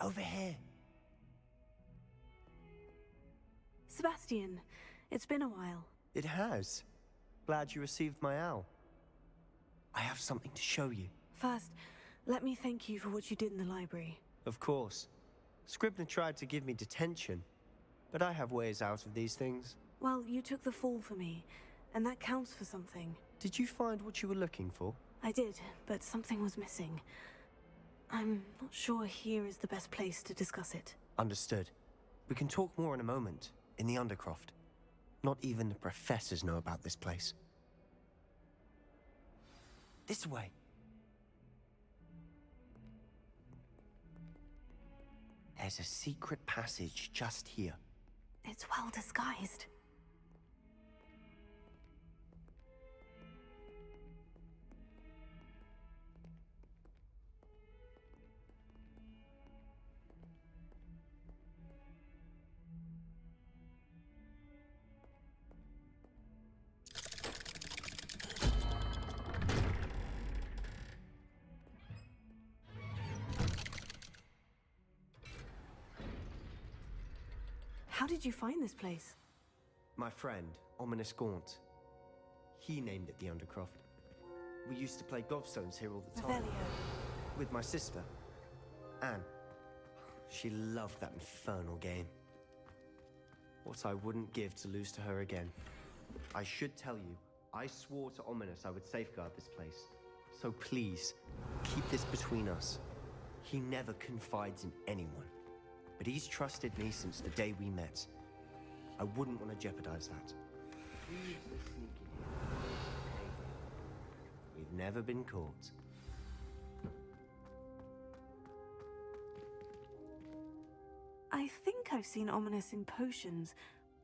[SPEAKER 13] Over here.
[SPEAKER 1] Sebastian, it's been a while.
[SPEAKER 13] It has. Glad you received my owl. I have something to show you.
[SPEAKER 1] First, Let me thank you for what you did in the library.
[SPEAKER 13] Of course. Scribner tried to give me detention, but I have ways out of these things.
[SPEAKER 1] Well, you took the fall for me, and that counts for something.
[SPEAKER 13] Did you find what you were looking for?
[SPEAKER 1] I did, but something was missing. I'm not sure here is the best place to discuss it.
[SPEAKER 13] Understood. We can talk more in a moment, in the Undercroft. Not even the professors know about this place. This way. There's a secret passage just here.
[SPEAKER 1] It's well disguised. How did you find this place?
[SPEAKER 13] My friend, Ominous Gaunt. He named it the Undercroft. We used to play gobstones here all the time.
[SPEAKER 1] Revelio.
[SPEAKER 13] With my sister, Anne. She loved that infernal game. What I wouldn't give to lose to her again. I should tell you, I swore to Ominous I would safeguard this place. So please, keep this between us. He never confides in anyone. But he's trusted me since the day we met. I wouldn't want to jeopardize that. Please sneak in here. Okay? We've never been caught.
[SPEAKER 1] I think I've seen Ominous in potions.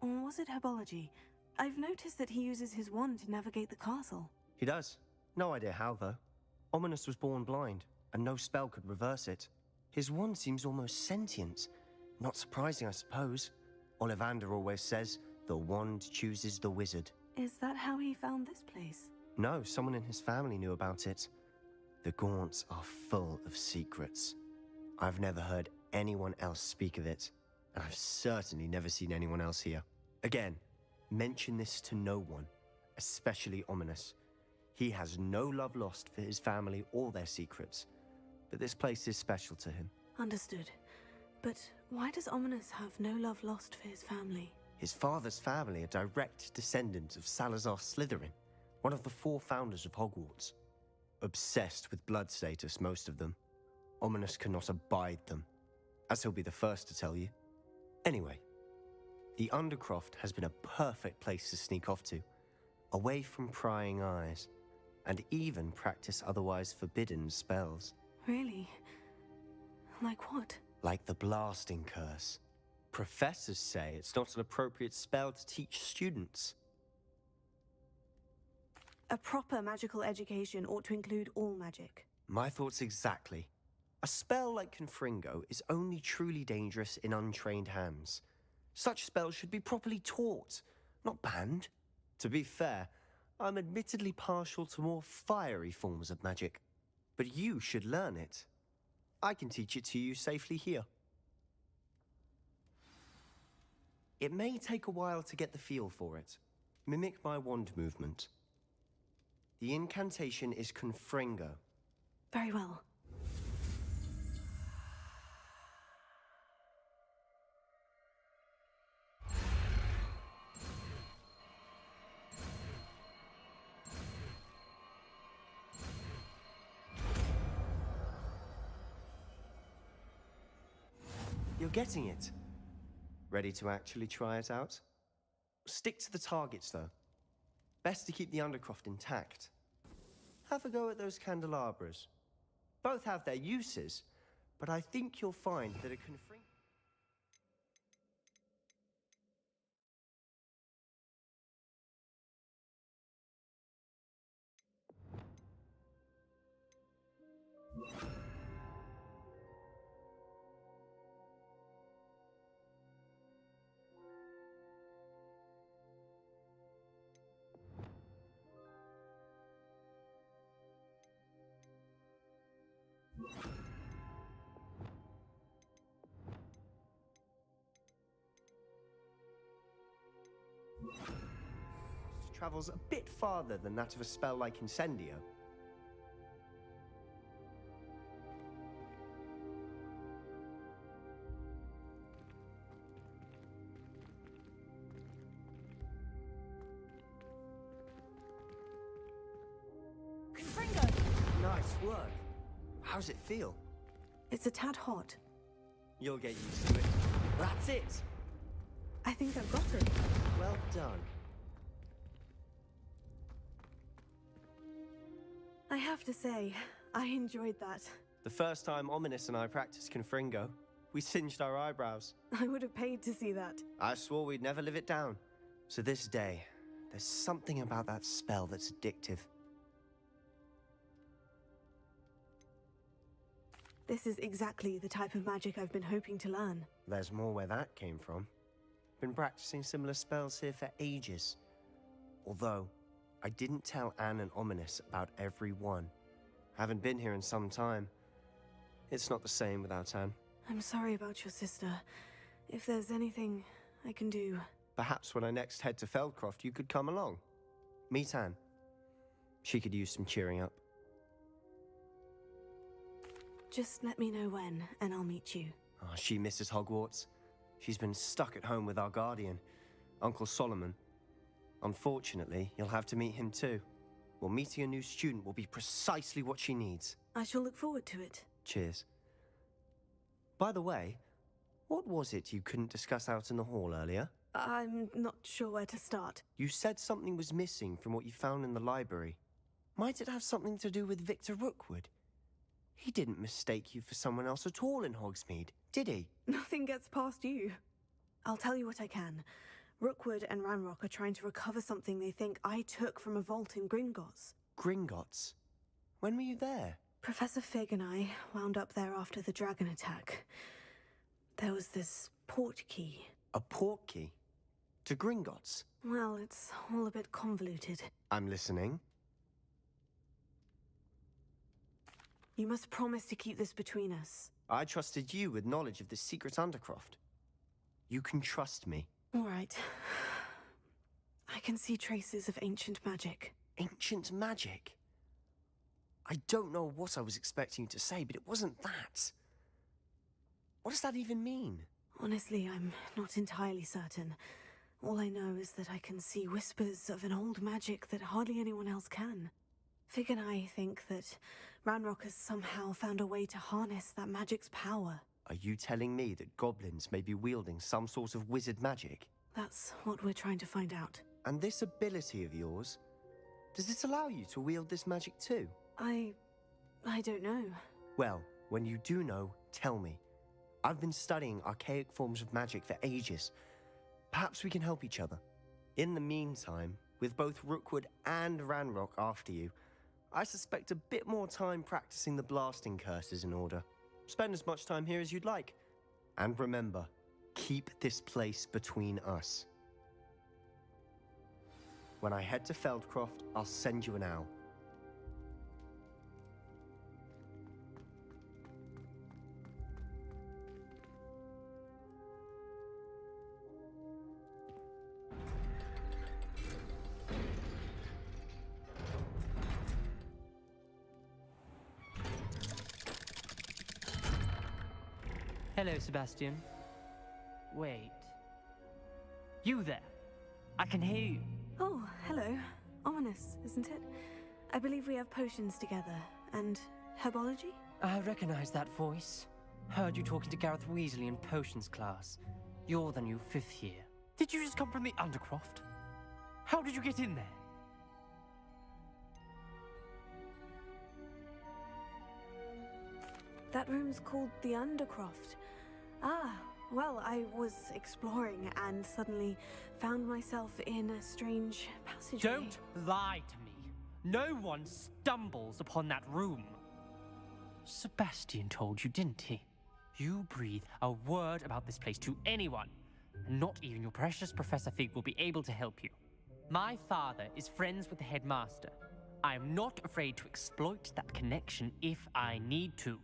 [SPEAKER 1] Or was it herbology? I've noticed that he uses his wand to navigate the castle.
[SPEAKER 13] He does. No idea how, though. Ominous was born blind, and no spell could reverse it. His wand seems almost sentient. Not surprising, I suppose. Ollivander always says, the wand chooses the wizard.
[SPEAKER 1] Is that how he found this place?
[SPEAKER 13] No, someone in his family knew about it. The Gaunts are full of secrets. I've never heard anyone else speak of it, and I've certainly never seen anyone else here. Again, mention this to no one, especially Ominous. He has no love lost for his family or their secrets, but this place is special to him.
[SPEAKER 1] Understood. But why does Ominous have no love lost for his family?
[SPEAKER 13] His father's family are direct descendants of Salazar Slytherin, one of the 4 founders of Hogwarts. Obsessed with blood status, most of them. Ominous cannot abide them, as he'll be the first to tell you. Anyway, the Undercroft has been a perfect place to sneak off to, away from prying eyes, and even practice otherwise forbidden spells.
[SPEAKER 1] Really? Like what?
[SPEAKER 13] Like the blasting curse. Professors say it's not an appropriate spell to teach students.
[SPEAKER 1] A proper magical education ought to include all magic.
[SPEAKER 13] My thoughts exactly. A spell like Confringo is only truly dangerous in untrained hands. Such spells should be properly taught, not banned. To be fair, I'm admittedly partial to more fiery forms of magic. But you should learn it. I can teach it to you safely here. It may take a while to get the feel for it. Mimic my wand movement. The incantation is Confringo.
[SPEAKER 1] Very well.
[SPEAKER 13] You're getting it. Ready to actually try it out? Stick to the targets, though. Best to keep the Undercroft intact. Have a go at those candelabras. Both have their uses, but I think you'll find that a Confringo... travels a bit farther than that of a spell like Incendio. Nice work. How's it feel?
[SPEAKER 1] It's a tad hot.
[SPEAKER 13] You'll get used to it. That's it.
[SPEAKER 1] I think I've got it.
[SPEAKER 13] Well done.
[SPEAKER 1] I have to say, I enjoyed that.
[SPEAKER 13] The first time Ominous and I practiced Confringo, we singed our eyebrows.
[SPEAKER 1] I would have paid to see that.
[SPEAKER 13] I swore we'd never live it down. So this day, there's something about that spell that's addictive.
[SPEAKER 1] This is exactly the type of magic I've been hoping to learn.
[SPEAKER 13] There's more where that came from. Been practicing similar spells here for ages. Although, I didn't tell Anne and Ominous about every one. Haven't been here in some time. It's not the same without Anne.
[SPEAKER 1] I'm sorry about your sister. If there's anything I can do...
[SPEAKER 13] Perhaps when I next head to Feldcroft, you could come along. Meet Anne. She could use some cheering up.
[SPEAKER 1] Just let me know when, and I'll meet you.
[SPEAKER 13] Oh, she misses Hogwarts. She's been stuck at home with our guardian, Uncle Solomon. Unfortunately, you'll have to meet him too. Well, meeting a new student will be precisely what she needs.
[SPEAKER 1] I shall look forward to it.
[SPEAKER 13] Cheers. By the way, what was it you couldn't discuss out in the hall earlier?
[SPEAKER 1] I'm not sure where to start.
[SPEAKER 13] You said something was missing from what you found in the library. Might it have something to do with Victor Rookwood? He didn't mistake you for someone else at all in Hogsmeade, did he?
[SPEAKER 1] Nothing gets past you. I'll tell you what I can. Rookwood and Ranrock are trying to recover something they think I took from a vault in Gringotts.
[SPEAKER 13] Gringotts? When were you there?
[SPEAKER 1] Professor Fig and I wound up there after the dragon attack. There was this port key.
[SPEAKER 13] A port key? To Gringotts?
[SPEAKER 1] Well, it's all a bit convoluted.
[SPEAKER 13] I'm listening.
[SPEAKER 1] You must promise to keep this between us.
[SPEAKER 13] I trusted you with knowledge of this secret undercroft. You can trust me.
[SPEAKER 1] All right. I can see traces of ancient magic.
[SPEAKER 13] Ancient magic? I don't know what I was expecting you to say, but it wasn't that. What does that even mean?
[SPEAKER 1] Honestly, I'm not entirely certain. All I know is that I can see whispers of an old magic that hardly anyone else can. Fig and I think that Ranrock has somehow found a way to harness that magic's power.
[SPEAKER 13] Are you telling me that goblins may be wielding some sort of wizard magic?
[SPEAKER 1] That's what we're trying to find out.
[SPEAKER 13] And this ability of yours, does it allow you to wield this magic too?
[SPEAKER 1] I don't know.
[SPEAKER 13] Well, when you do know, tell me. I've been studying archaic forms of magic for ages. Perhaps we can help each other. In the meantime, with both Rookwood and Ranrock after you, I suspect a bit more time practicing the blasting curses in order. Spend as much time here as you'd like. And remember, keep this place between us. When I head to Feldcroft, I'll send you an owl.
[SPEAKER 3] Hello, Sebastian. Wait. You there? I can hear you.
[SPEAKER 1] Oh, hello. Ominous, isn't it? I believe we have potions together. And herbology?
[SPEAKER 3] I recognize that voice. Heard you talking to Gareth Weasley in potions class. You're the new 5th year. Did you just come from the Undercroft? How did you get in there?
[SPEAKER 1] That room's called the Undercroft. Ah, well, I was exploring and suddenly found myself in a strange passageway.
[SPEAKER 3] Don't lie to me. No one stumbles upon that room. Sebastian told you, didn't he? You breathe a word about this place to anyone, and not even your precious Professor Fig will be able to help you. My father is friends with the headmaster. I am not afraid to exploit that connection if I need to.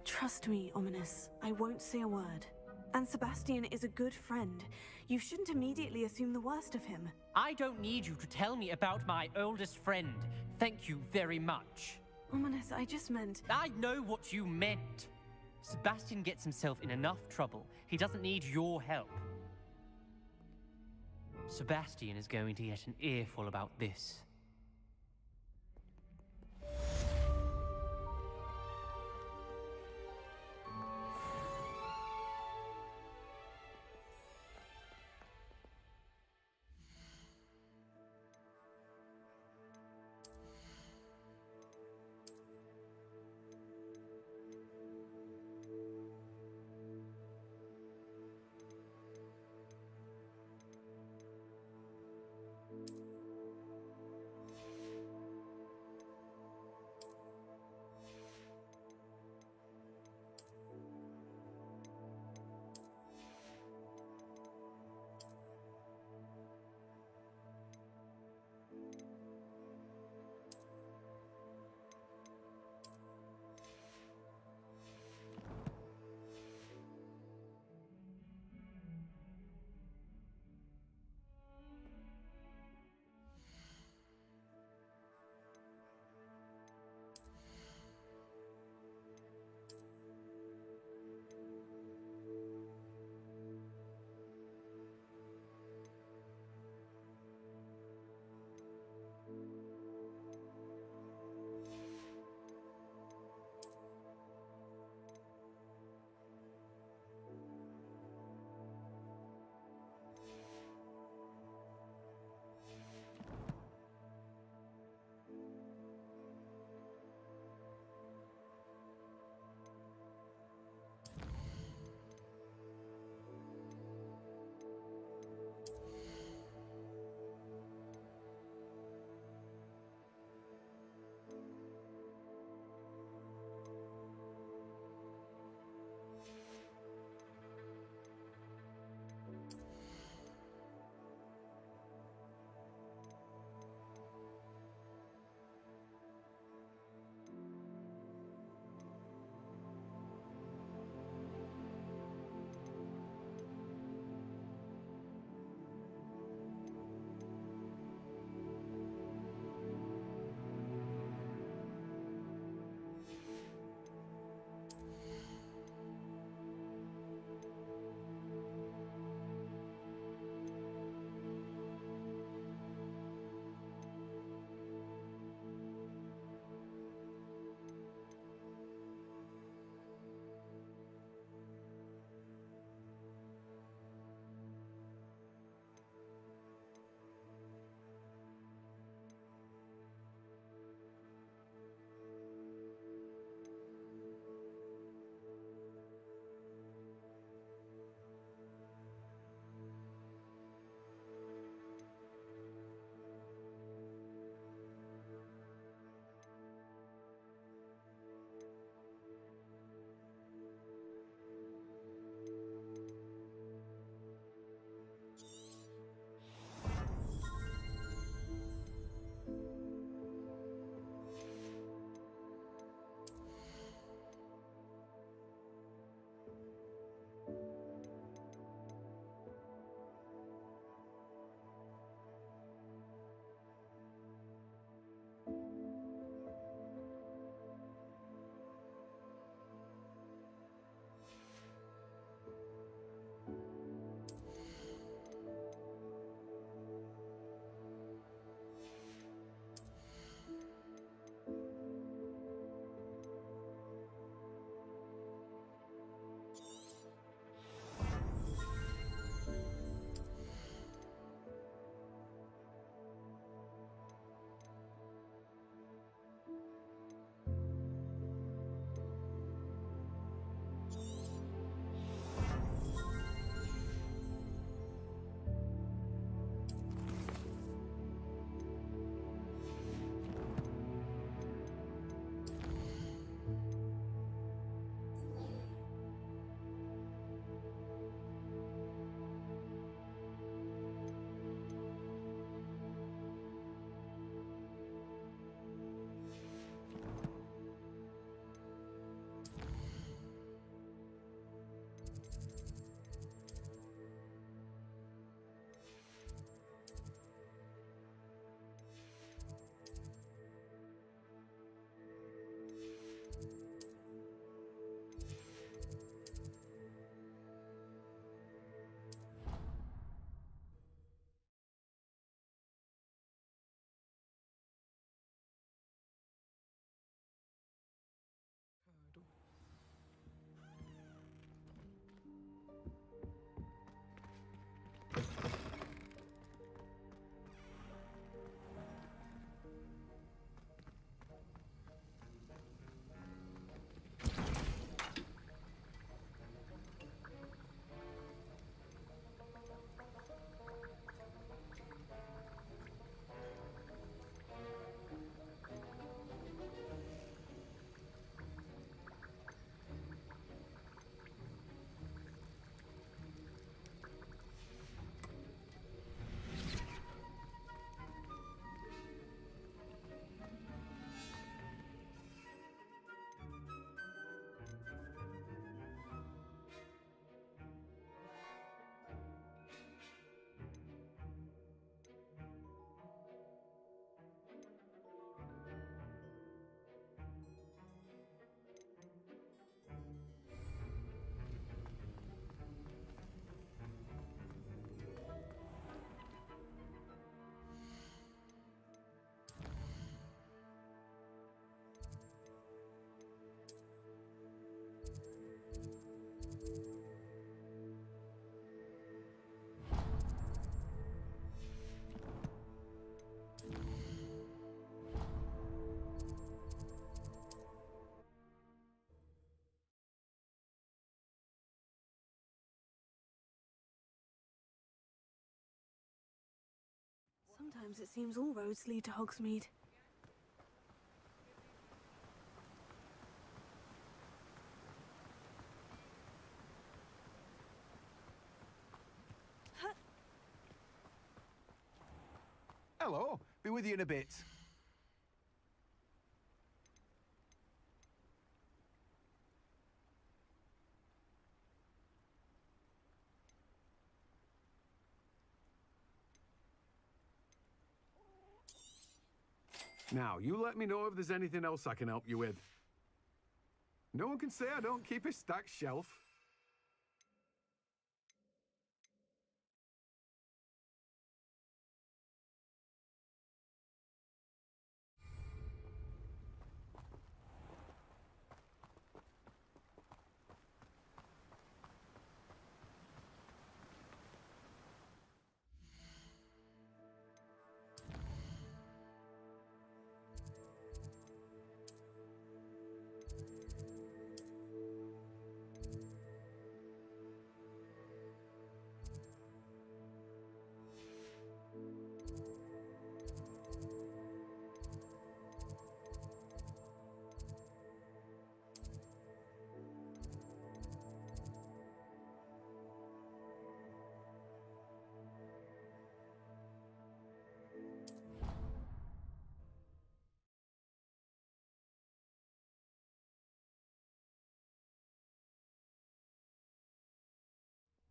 [SPEAKER 1] Trust me, Ominous. I won't say a word. And Sebastian is a good friend. You shouldn't immediately assume the worst of him.
[SPEAKER 3] I don't need you to tell me about my oldest friend. Thank you very much.
[SPEAKER 1] Ominous, I just meant...
[SPEAKER 3] I know what you meant. Sebastian gets himself in enough trouble. He doesn't need your help. Sebastian is going to get an earful about this.
[SPEAKER 1] Sometimes it seems all roads lead to Hogsmeade.
[SPEAKER 14] Hello, be with you in a bit. Now, you let me know if there's anything else I can help you with. No one can say I don't keep a stacked shelf.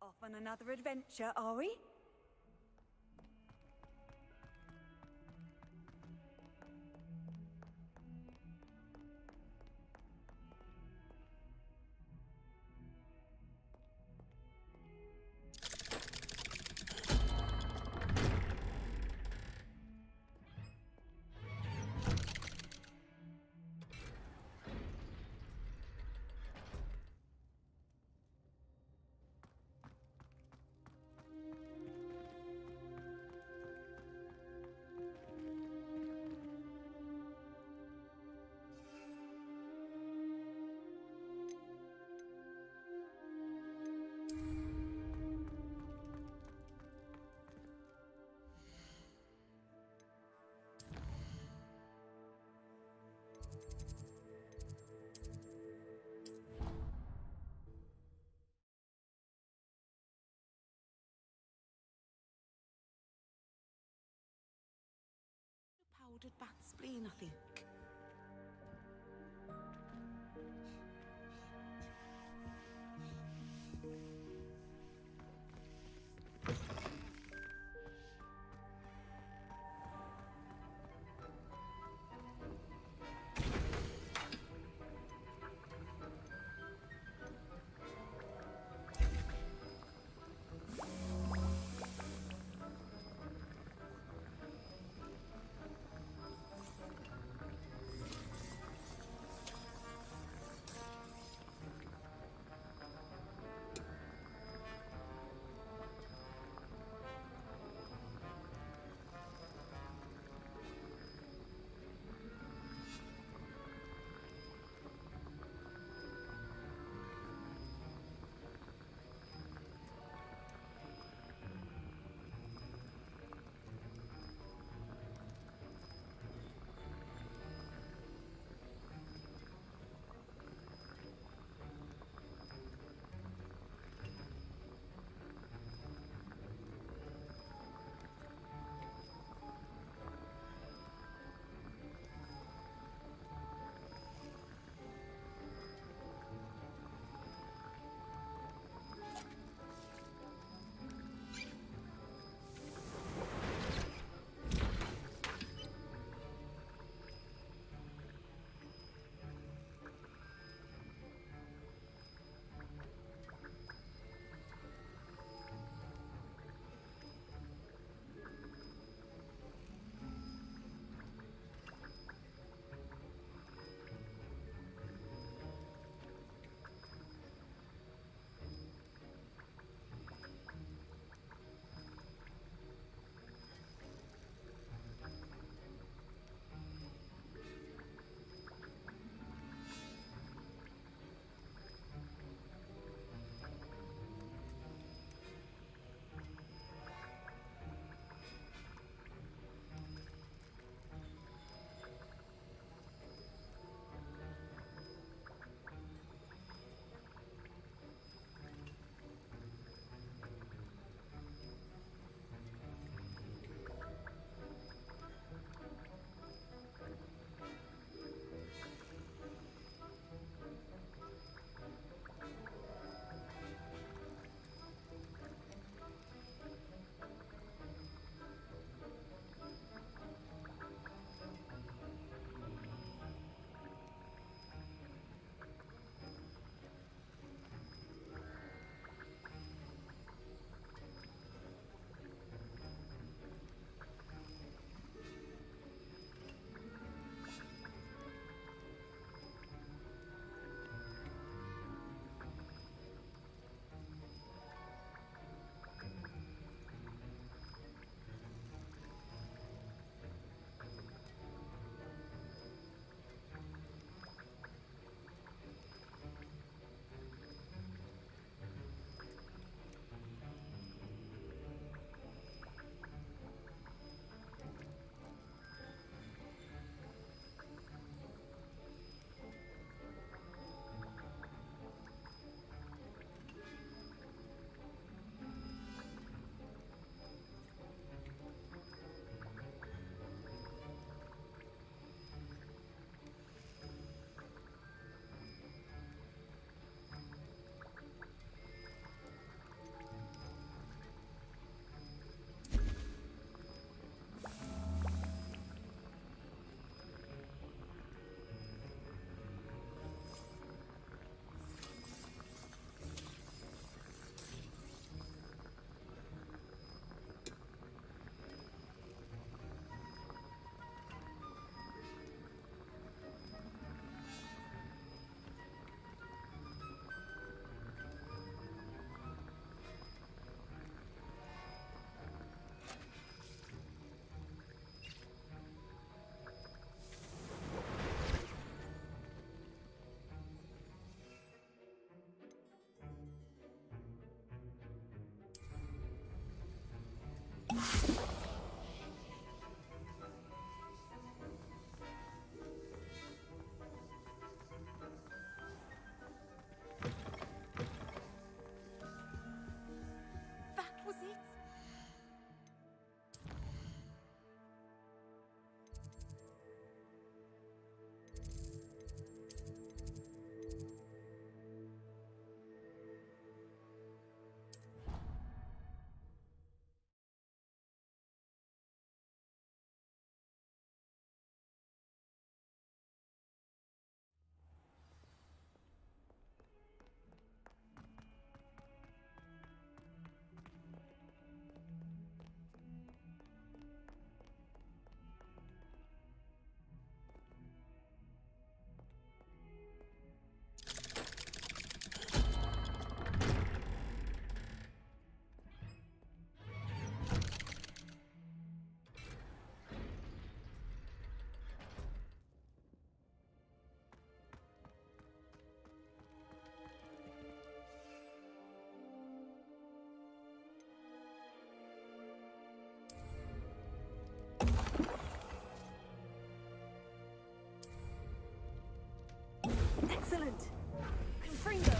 [SPEAKER 15] Off on another adventure, are we?
[SPEAKER 1] Powdered bat spleen, I think.
[SPEAKER 5] That was it.
[SPEAKER 1] Excellent! Confringo!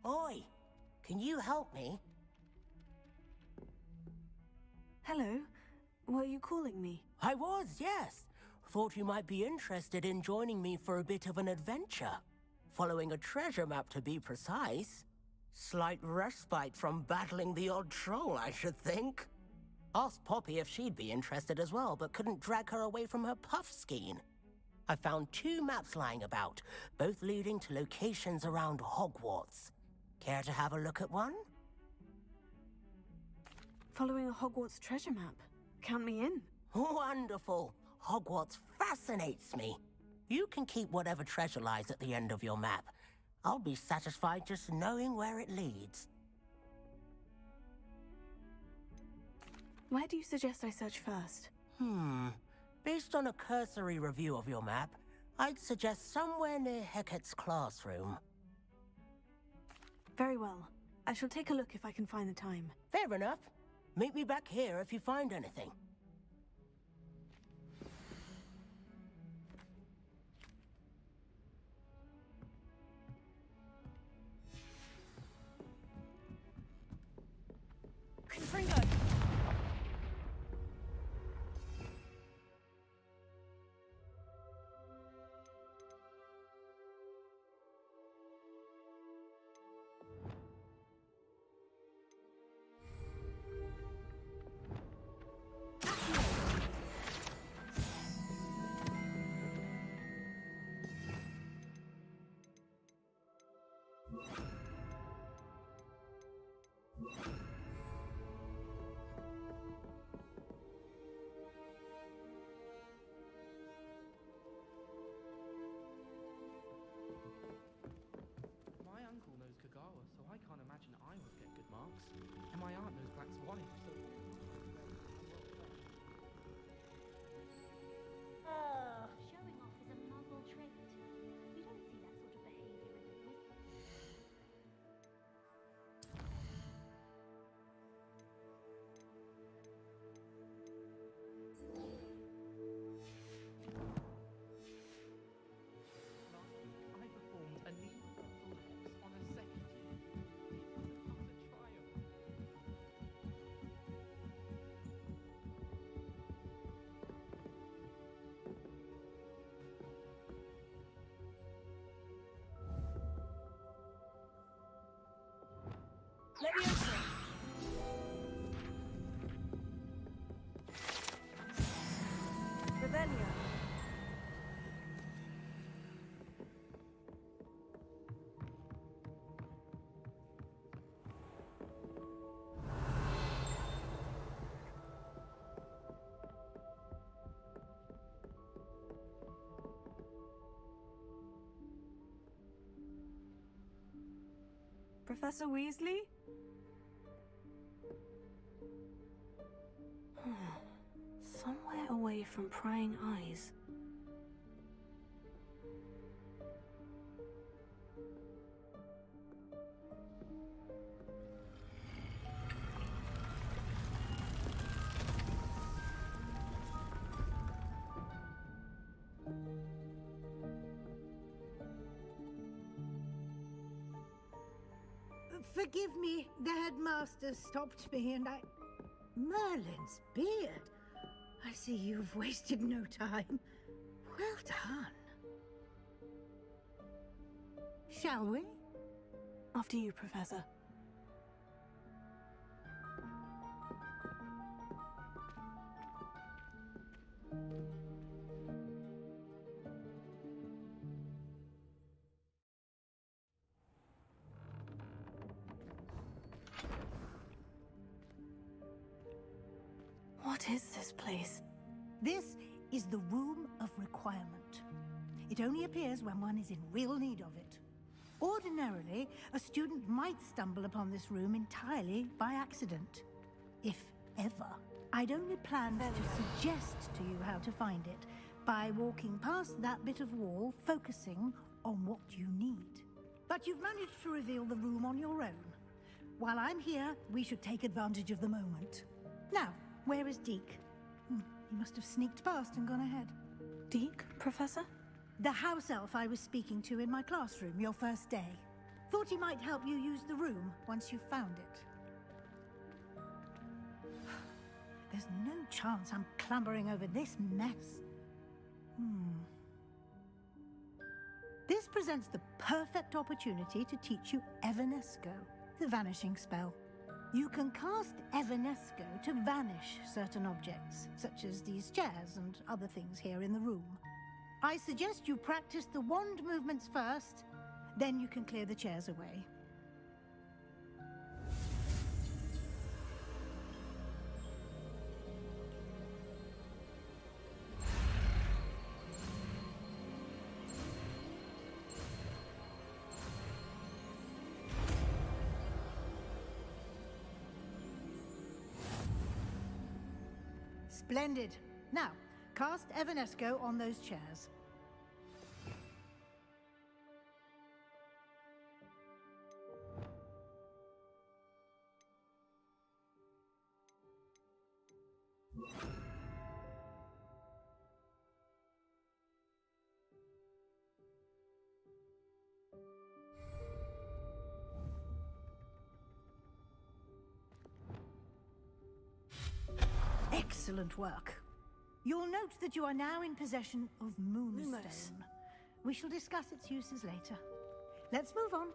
[SPEAKER 11] Oi, can you help me?
[SPEAKER 1] Hello? Were you calling me?
[SPEAKER 11] I was, yes. Thought you might be interested in joining me for a bit of an adventure. Following a treasure map, to be precise. Slight respite from battling the odd troll, I should think. Asked Poppy if she'd be interested as well, but couldn't drag her away from her puff skein. I found 2 maps lying about, both leading to locations around Hogwarts. Care to have a look at one?
[SPEAKER 1] Following a Hogwarts treasure map. Count me in.
[SPEAKER 11] Wonderful. Hogwarts fascinates me. You can keep whatever treasure lies at the end of your map. I'll be satisfied just knowing where it leads.
[SPEAKER 1] Where do you suggest I search first?
[SPEAKER 11] Based on a cursory review of your map, I'd suggest somewhere near Hecat's classroom.
[SPEAKER 1] Very well. I shall take a look if I can find the time.
[SPEAKER 11] Fair enough. Meet me back here if you find anything.
[SPEAKER 1] Confringo!
[SPEAKER 10] Leviosa! Revelio!
[SPEAKER 1] Professor Weasley? Somewhere away from prying eyes.
[SPEAKER 16] Forgive me, the headmaster stopped me and I... Merlin's beard. I see you've wasted no time. Well done. Shall we?
[SPEAKER 1] After you, Professor. What is this place?
[SPEAKER 16] This is the Room of Requirement. It only appears when one is in real need of it. Ordinarily, a student might stumble upon this room entirely by accident. If ever. I'd only planned to suggest to you how to find it by walking past that bit of wall, focusing on what you need. But you've managed to reveal the room on your own. While I'm here, we should take advantage of the moment. Now, where is Deke? He must have sneaked past and gone ahead.
[SPEAKER 1] Deke, Professor?
[SPEAKER 16] The house elf I was speaking to in my classroom your first day. Thought he might help you use the room once you've found it. There's no chance I'm clambering over this mess. This presents the perfect opportunity to teach you Evanesco, the vanishing spell. You can cast Evanesco to vanish certain objects, such as these chairs and other things here in the room. I suggest you practice the wand movements first, then you can clear the chairs away. Splendid. Now, cast Evanesco on those chairs. Excellent work. You'll note that you are now in possession of Moonstone. We shall discuss its uses later. Let's move on.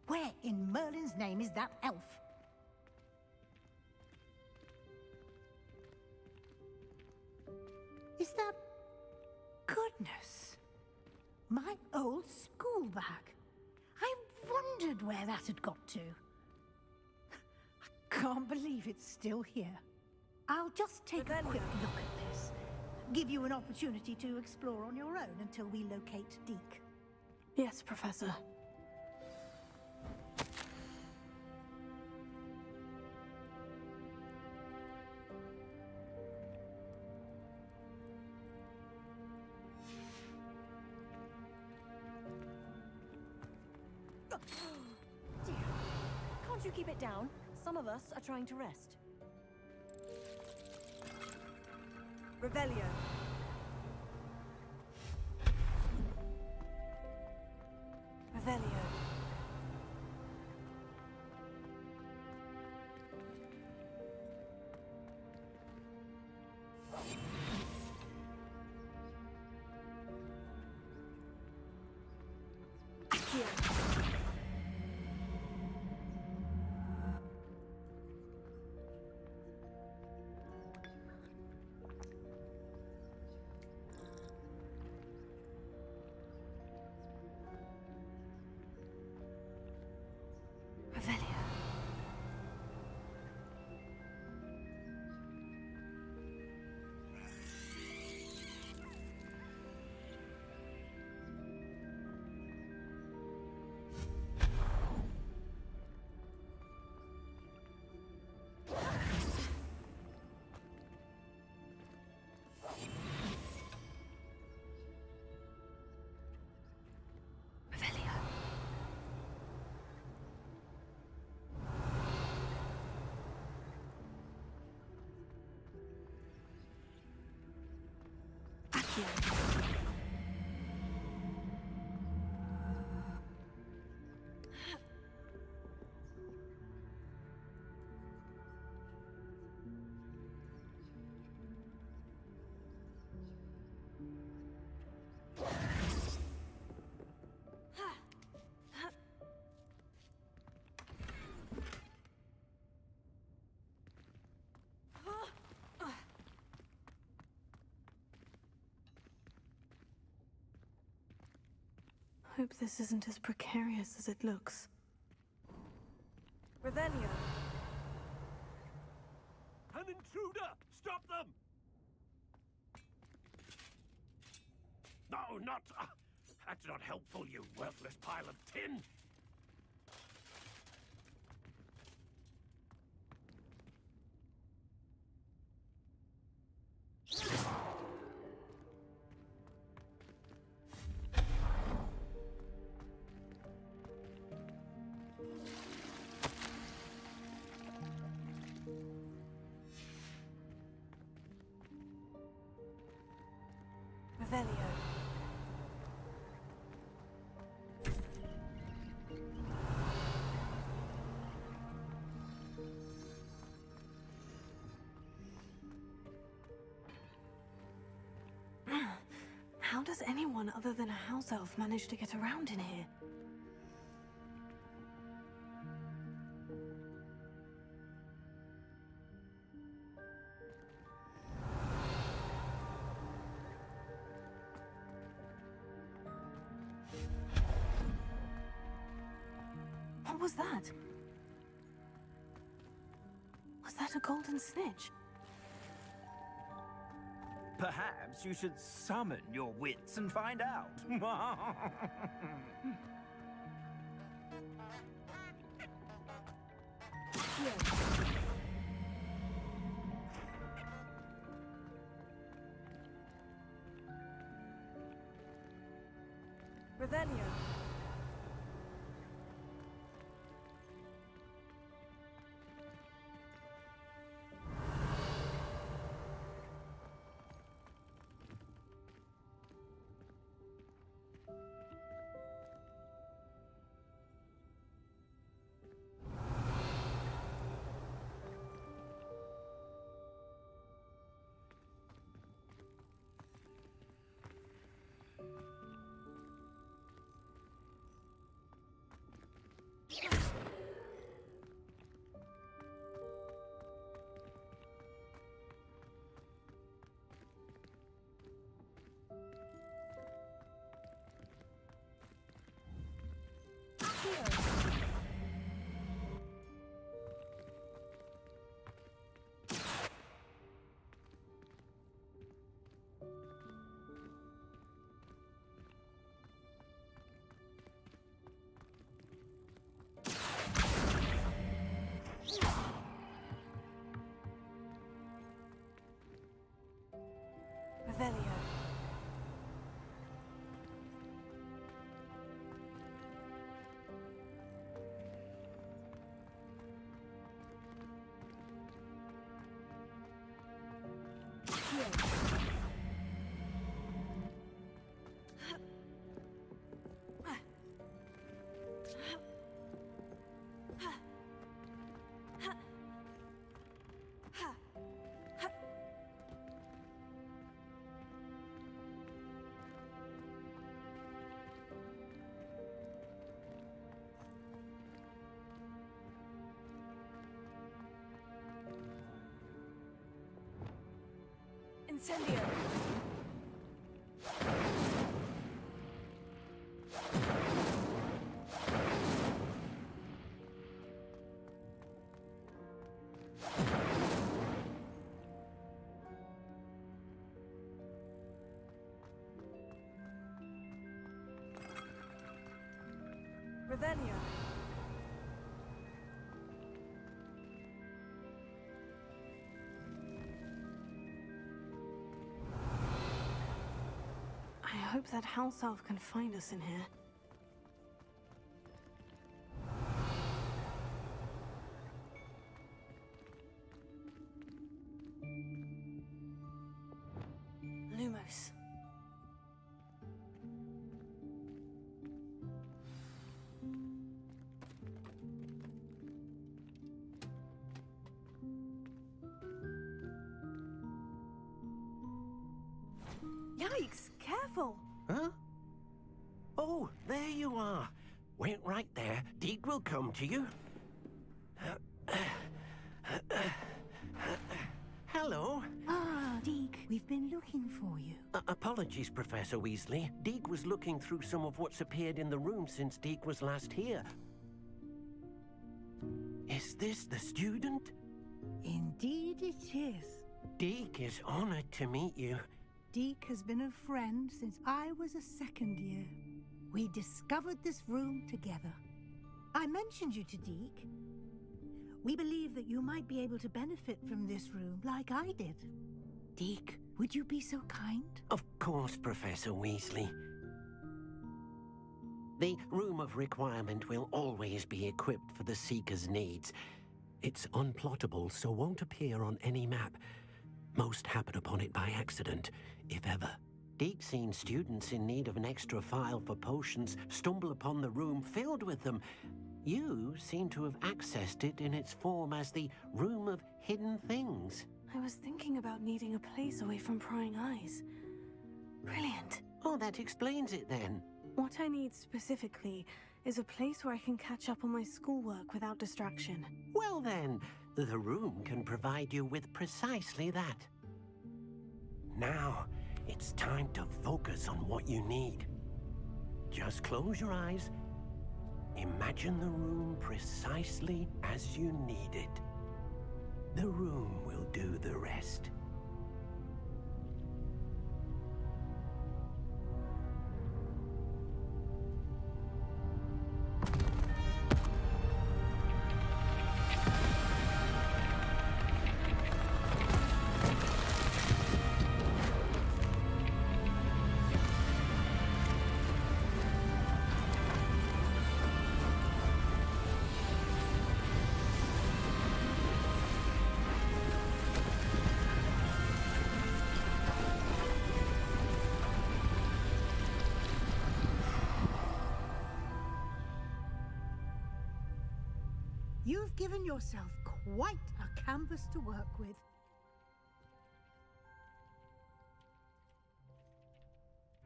[SPEAKER 16] Where in Merlin's name is that elf? Is that... Goodness! My old school bag. I wondered where that had got to. Can't believe it's still here. I'll just take a quick look at this. Give you an opportunity to explore on your own until we locate Deke.
[SPEAKER 1] Yes, Professor.
[SPEAKER 17] Dear, can't you keep it down? Some of us are trying to rest. Revelio.
[SPEAKER 1] Revelio.
[SPEAKER 17] Accio.
[SPEAKER 1] Hope this isn't as precarious as it looks.
[SPEAKER 5] Revelio.
[SPEAKER 18] An intruder! Stop them! No, not... that's not helpful, you worthless pile of tin!
[SPEAKER 1] Revelio. How does anyone other than a house elf manage to get around in here? What was that? Was that a golden snitch?
[SPEAKER 19] Perhaps you should summon your wits and find out.
[SPEAKER 5] Revelio. Revelio. Incendio. Revelio.
[SPEAKER 1] I hope that house elf can find us in here. Lumos. Yikes! Careful!
[SPEAKER 19] Huh? Oh, there you are. Wait right there. Deke will come to you. Hello.
[SPEAKER 16] Ah, Deke, we've been looking for you.
[SPEAKER 19] Apologies, Professor Weasley. Deke was looking through some of what's appeared in the room since Deke was last here. Is this the student?
[SPEAKER 16] Indeed it is.
[SPEAKER 19] Deke is honored to meet you.
[SPEAKER 16] Deke has been a friend since I was a second year. We discovered this room together. I mentioned you to Deke. We believe that you might be able to benefit from this room like I did. Deke, would you be so kind?
[SPEAKER 19] Of course, Professor Weasley. The Room of Requirement will always be equipped for the Seeker's needs. It's unplottable, so won't appear on any map. Most happen upon it by accident, if ever. Deke's seen students in need of an extra file for potions stumble upon the room filled with them. You seem to have accessed it in its form as the Room of Hidden Things.
[SPEAKER 1] I was thinking about needing a place away from prying eyes. Brilliant.
[SPEAKER 19] Oh, that explains it then.
[SPEAKER 1] What I need specifically is a place where I can catch up on my schoolwork without distraction.
[SPEAKER 19] Well then, the room can provide you with precisely that. Now, it's time to focus on what you need. Just close your eyes. Imagine the room precisely as you need it. The room will do the rest.
[SPEAKER 16] You've given yourself quite a canvas to work with.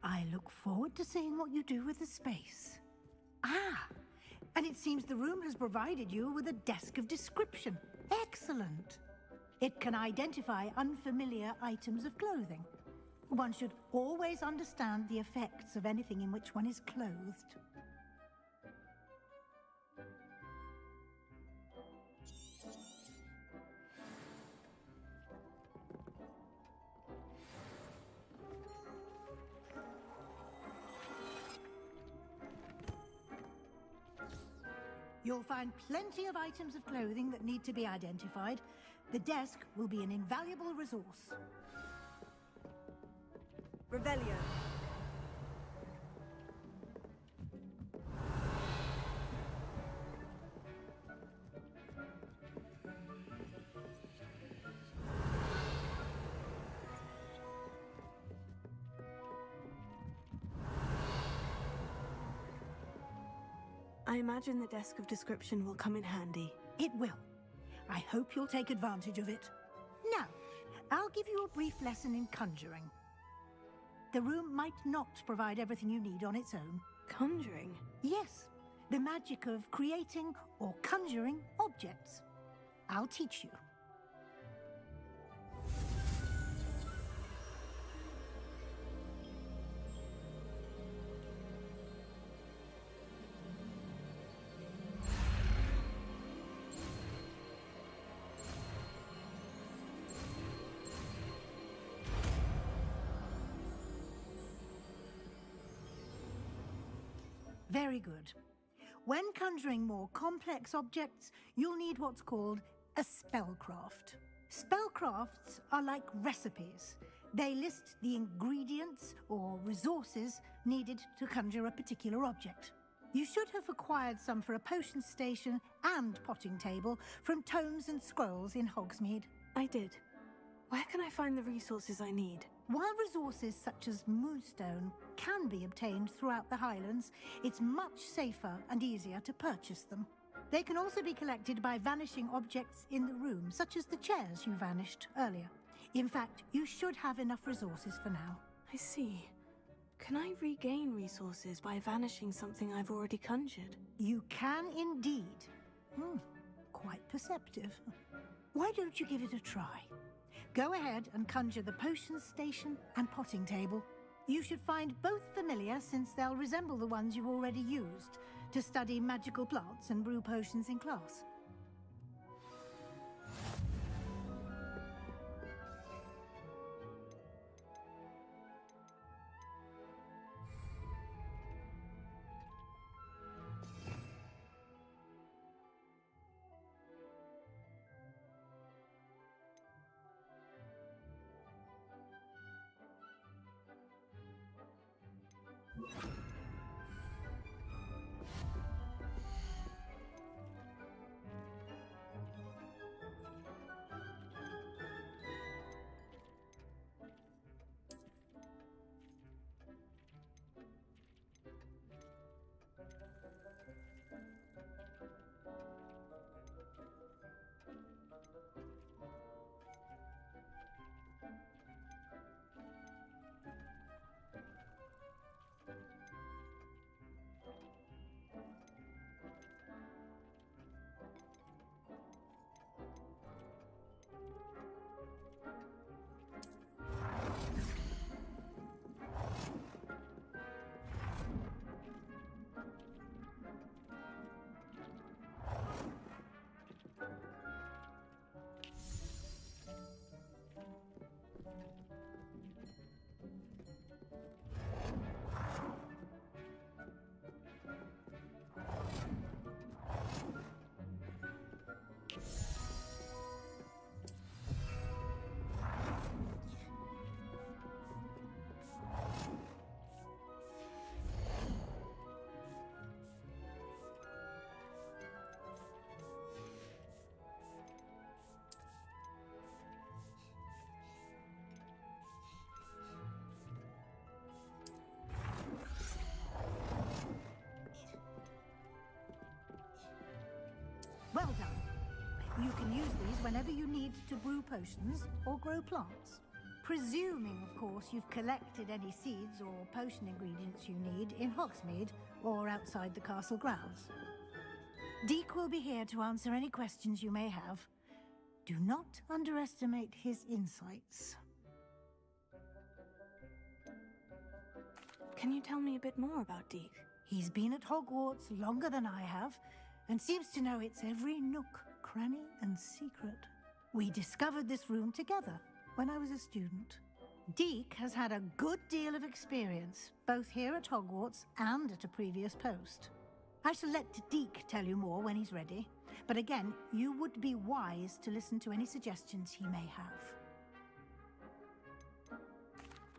[SPEAKER 16] I look forward to seeing what you do with the space. Ah, and it seems the room has provided you with a desk of description. Excellent. It can identify unfamiliar items of clothing. One should always understand the effects of anything in which one is clothed. You'll find plenty of items of clothing that need to be identified. The desk will be an invaluable resource.
[SPEAKER 5] Revelio.
[SPEAKER 1] I imagine the desk of description will come in handy.
[SPEAKER 16] It will. I hope you'll take advantage of it. Now, I'll give you a brief lesson in conjuring. The room might not provide everything you need on its own.
[SPEAKER 1] Conjuring?
[SPEAKER 16] Yes, the magic of creating or conjuring objects. I'll teach you. Very good. When conjuring more complex objects, you'll need what's called a spellcraft. Spellcrafts are like recipes. They list the ingredients or resources needed to conjure a particular object. You should have acquired some for a potion station and potting table from tomes and scrolls in Hogsmeade.
[SPEAKER 1] I did. Where can I find the resources I need?
[SPEAKER 16] While resources such as Moonstone can be obtained throughout the Highlands, it's much safer and easier to purchase them. They can also be collected by vanishing objects in the room, such as the chairs you vanished earlier. In fact, you should have enough resources for now.
[SPEAKER 1] I see. Can I regain resources by vanishing something I've already conjured?
[SPEAKER 16] You can indeed. Quite perceptive. Why don't you give it a try? Go ahead and conjure the potions station and potting table. You should find both familiar since they'll resemble the ones you've already used to study magical plants and brew potions in class. Well done. You can use these whenever you need to brew potions or grow plants. Presuming, of course, you've collected any seeds or potion ingredients you need in Hogsmeade or outside the castle grounds. Deek will be here to answer any questions you may have. Do not underestimate his insights.
[SPEAKER 1] Can you tell me a bit more about Deek?
[SPEAKER 16] He's been at Hogwarts longer than I have, and seems to know its every nook, cranny, and secret. We discovered this room together when I was a student. Deek has had a good deal of experience, both here at Hogwarts and at a previous post. I shall let Deek tell you more when he's ready, but again, you would be wise to listen to any suggestions he may have.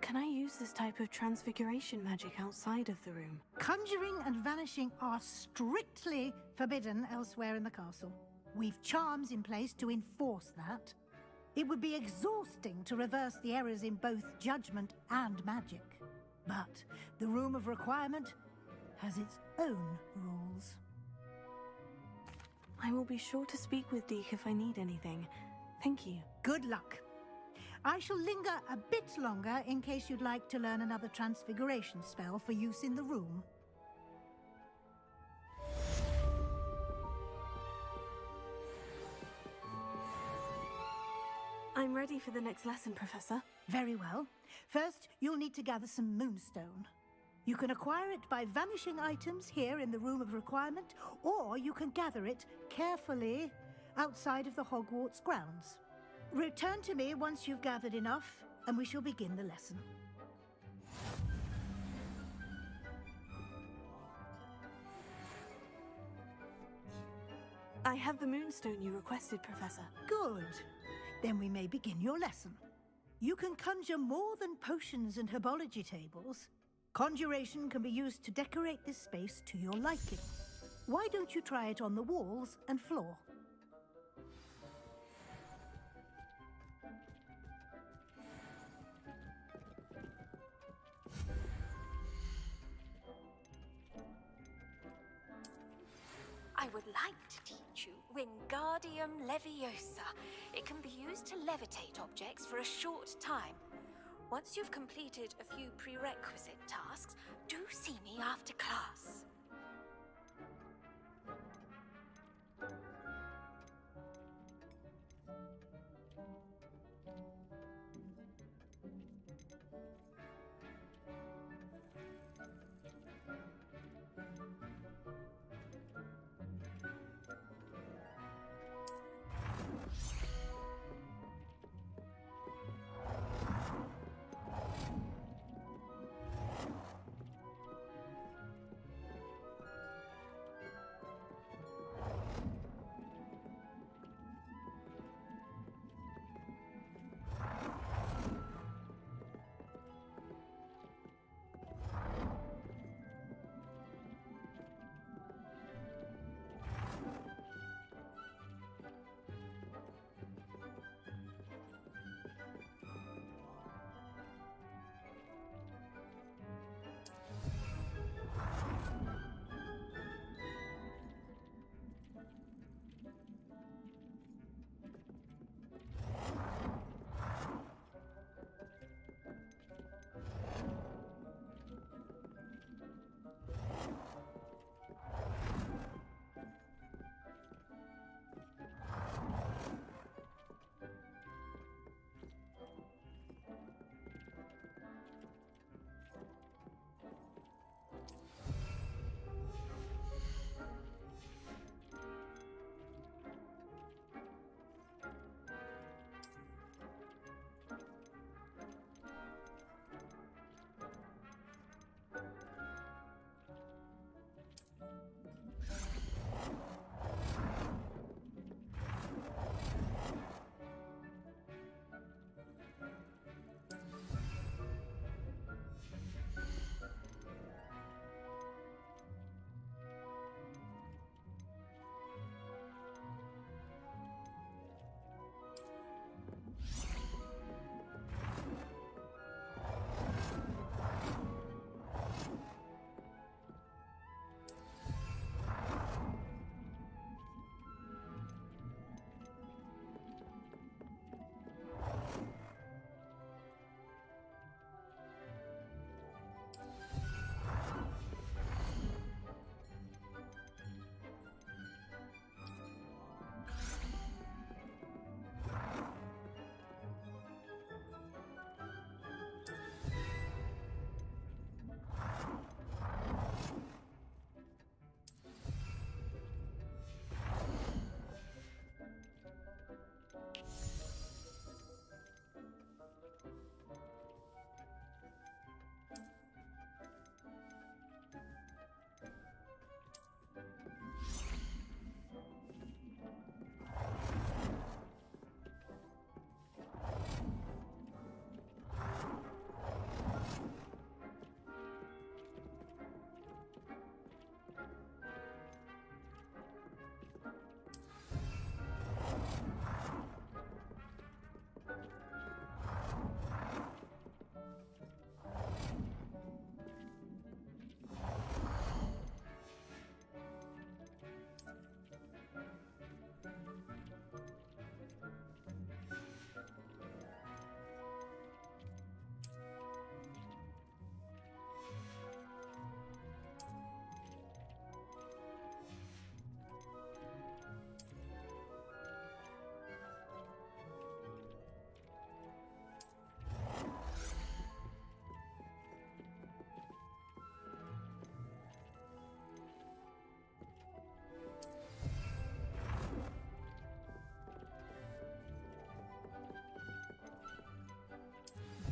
[SPEAKER 1] Can I use this type of transfiguration magic outside of the room?
[SPEAKER 16] Conjuring and vanishing are strictly forbidden elsewhere in the castle. We've charms in place to enforce that. It would be exhausting to reverse the errors in both judgment and magic. But the Room of Requirement has its own rules.
[SPEAKER 1] I will be sure to speak with Deek if I need anything. Thank you.
[SPEAKER 16] Good luck. I shall linger a bit longer in case you'd like to learn another transfiguration spell for use in the room.
[SPEAKER 1] I'm ready for the next lesson, Professor.
[SPEAKER 16] Very well. First, you'll need to gather some moonstone. You can acquire it by vanishing items here in the Room of Requirement, or you can gather it carefully outside of the Hogwarts grounds. Return to me once you've gathered enough, and we shall begin the lesson.
[SPEAKER 1] I have the moonstone you requested, Professor.
[SPEAKER 16] Good. Then we may begin your lesson. You can conjure more than potions and herbology tables. Conjuration can be used to decorate this space to your liking. Why don't you try it on the walls and floor?
[SPEAKER 20] I would like to teach you Wingardium Leviosa. It can be used to levitate objects for a short time. Once you've completed a few prerequisite tasks, do see me after class.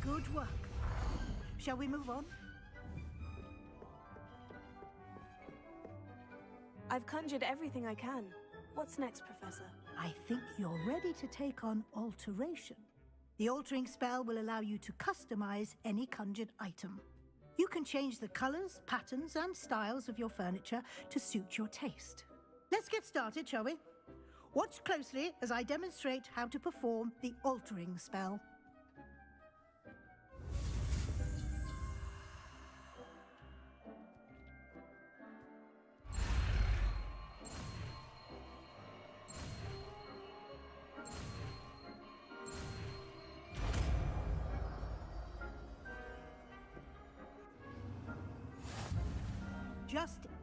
[SPEAKER 16] Good work. Shall we move on?
[SPEAKER 1] I've conjured everything I can. What's next, Professor?
[SPEAKER 16] I think you're ready to take on alteration. The altering spell will allow you to customize any conjured item. You can change the colors, patterns, and styles of your furniture to suit your taste. Let's get started, shall we? Watch closely as I demonstrate how to perform the altering spell.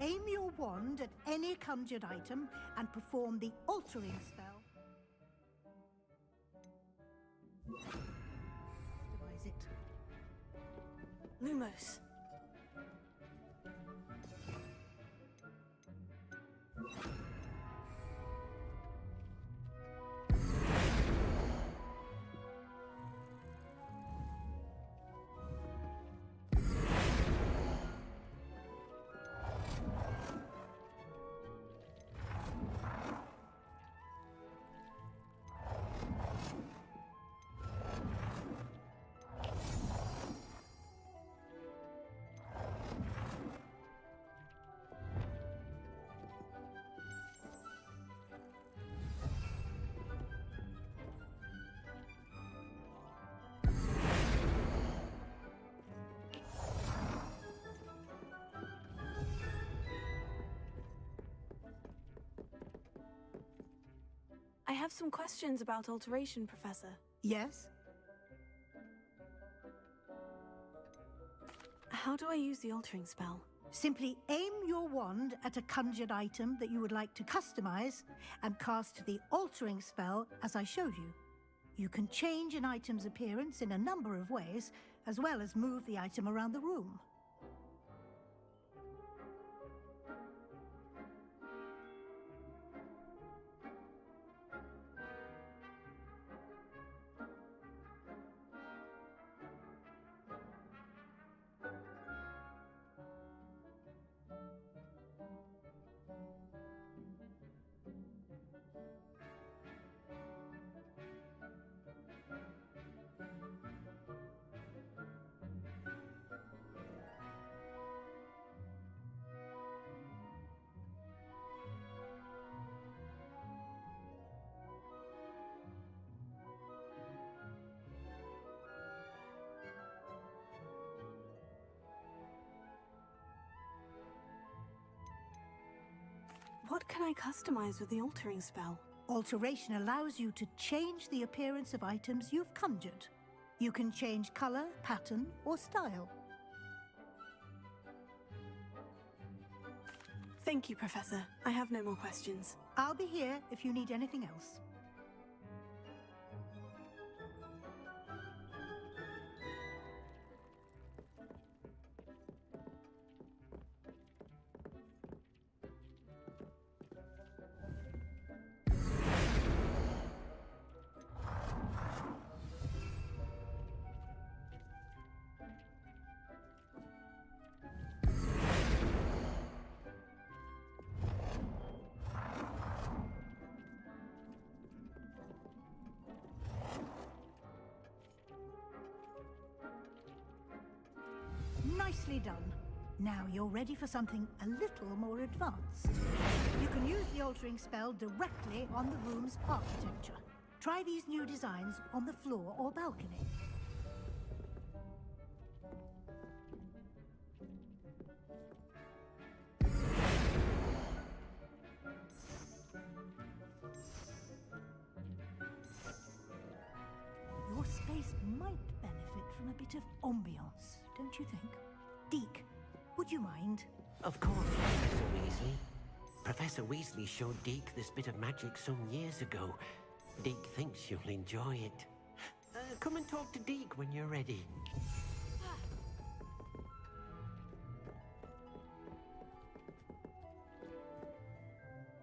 [SPEAKER 16] aim your wand at any conjured item and perform the altering spell. Customize it.
[SPEAKER 1] Lumos. I have some questions about alteration, Professor.
[SPEAKER 16] Yes?
[SPEAKER 1] How do I use the altering spell?
[SPEAKER 16] Simply aim your wand at a conjured item that you would like to customize and cast the altering spell as I showed you. You can change an item's appearance in a number of ways, as well as move the item around the room.
[SPEAKER 1] What can I customize with the altering spell?
[SPEAKER 16] Alteration allows you to change the appearance of items you've conjured. You can change color, pattern, or style.
[SPEAKER 1] Thank you, Professor. I have no more questions.
[SPEAKER 16] I'll be here if you need anything else. Nicely done. Now you're ready for something a little more advanced. You can use the altering spell directly on the room's architecture. Try these new designs on the floor or balcony. Your space might benefit from a bit of ambiance, don't you think? Deke, would you mind?
[SPEAKER 19] Of course, Professor Weasley. Professor Weasley showed Deke this bit of magic some years ago. Deke thinks you'll enjoy it. Come and talk to Deke when you're ready.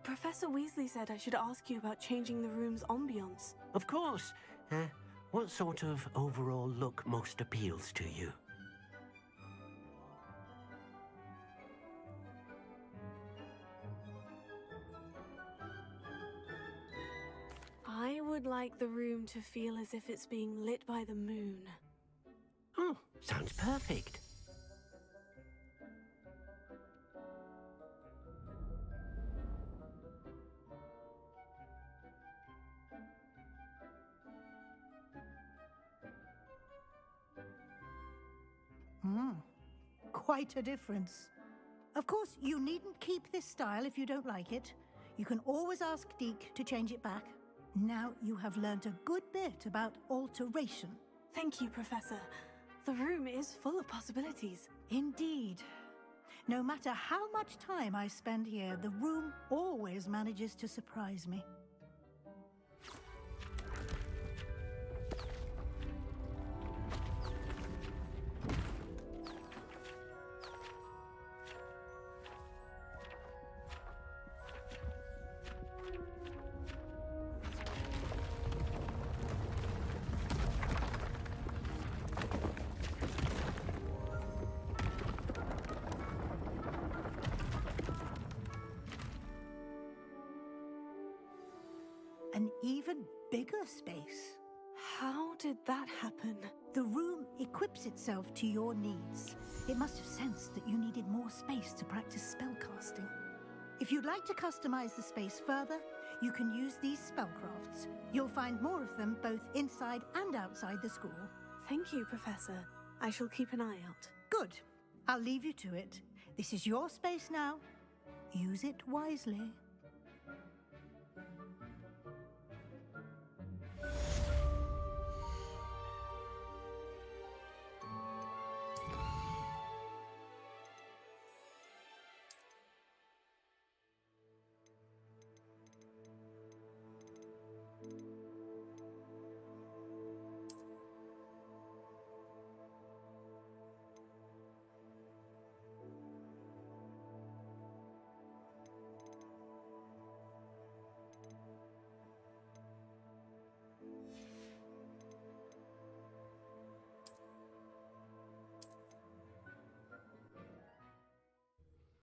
[SPEAKER 1] Professor Weasley said I should ask you about changing the room's ambiance.
[SPEAKER 19] Of course. What sort of overall look most appeals to you?
[SPEAKER 1] I would like the room to feel as if it's being lit by the moon.
[SPEAKER 19] Oh, sounds perfect.
[SPEAKER 16] Quite a difference. Of course, you needn't keep this style if you don't like it. You can always ask Deke to change it back. Now you have learnt a good bit about alteration.
[SPEAKER 1] Thank you, Professor. The room is full of possibilities.
[SPEAKER 16] Indeed. No matter how much time I spend here, the room always manages to surprise me. An even bigger space.
[SPEAKER 1] How did that happen?
[SPEAKER 16] The room equips itself to your needs. It must have sensed that you needed more space to practice spellcasting. If you'd like to customize the space further, you can use these spellcrafts. You'll find more of them both inside and outside the school.
[SPEAKER 1] Thank you, Professor. I shall keep an eye out.
[SPEAKER 16] Good. I'll leave you to it. This is your space now. Use it wisely.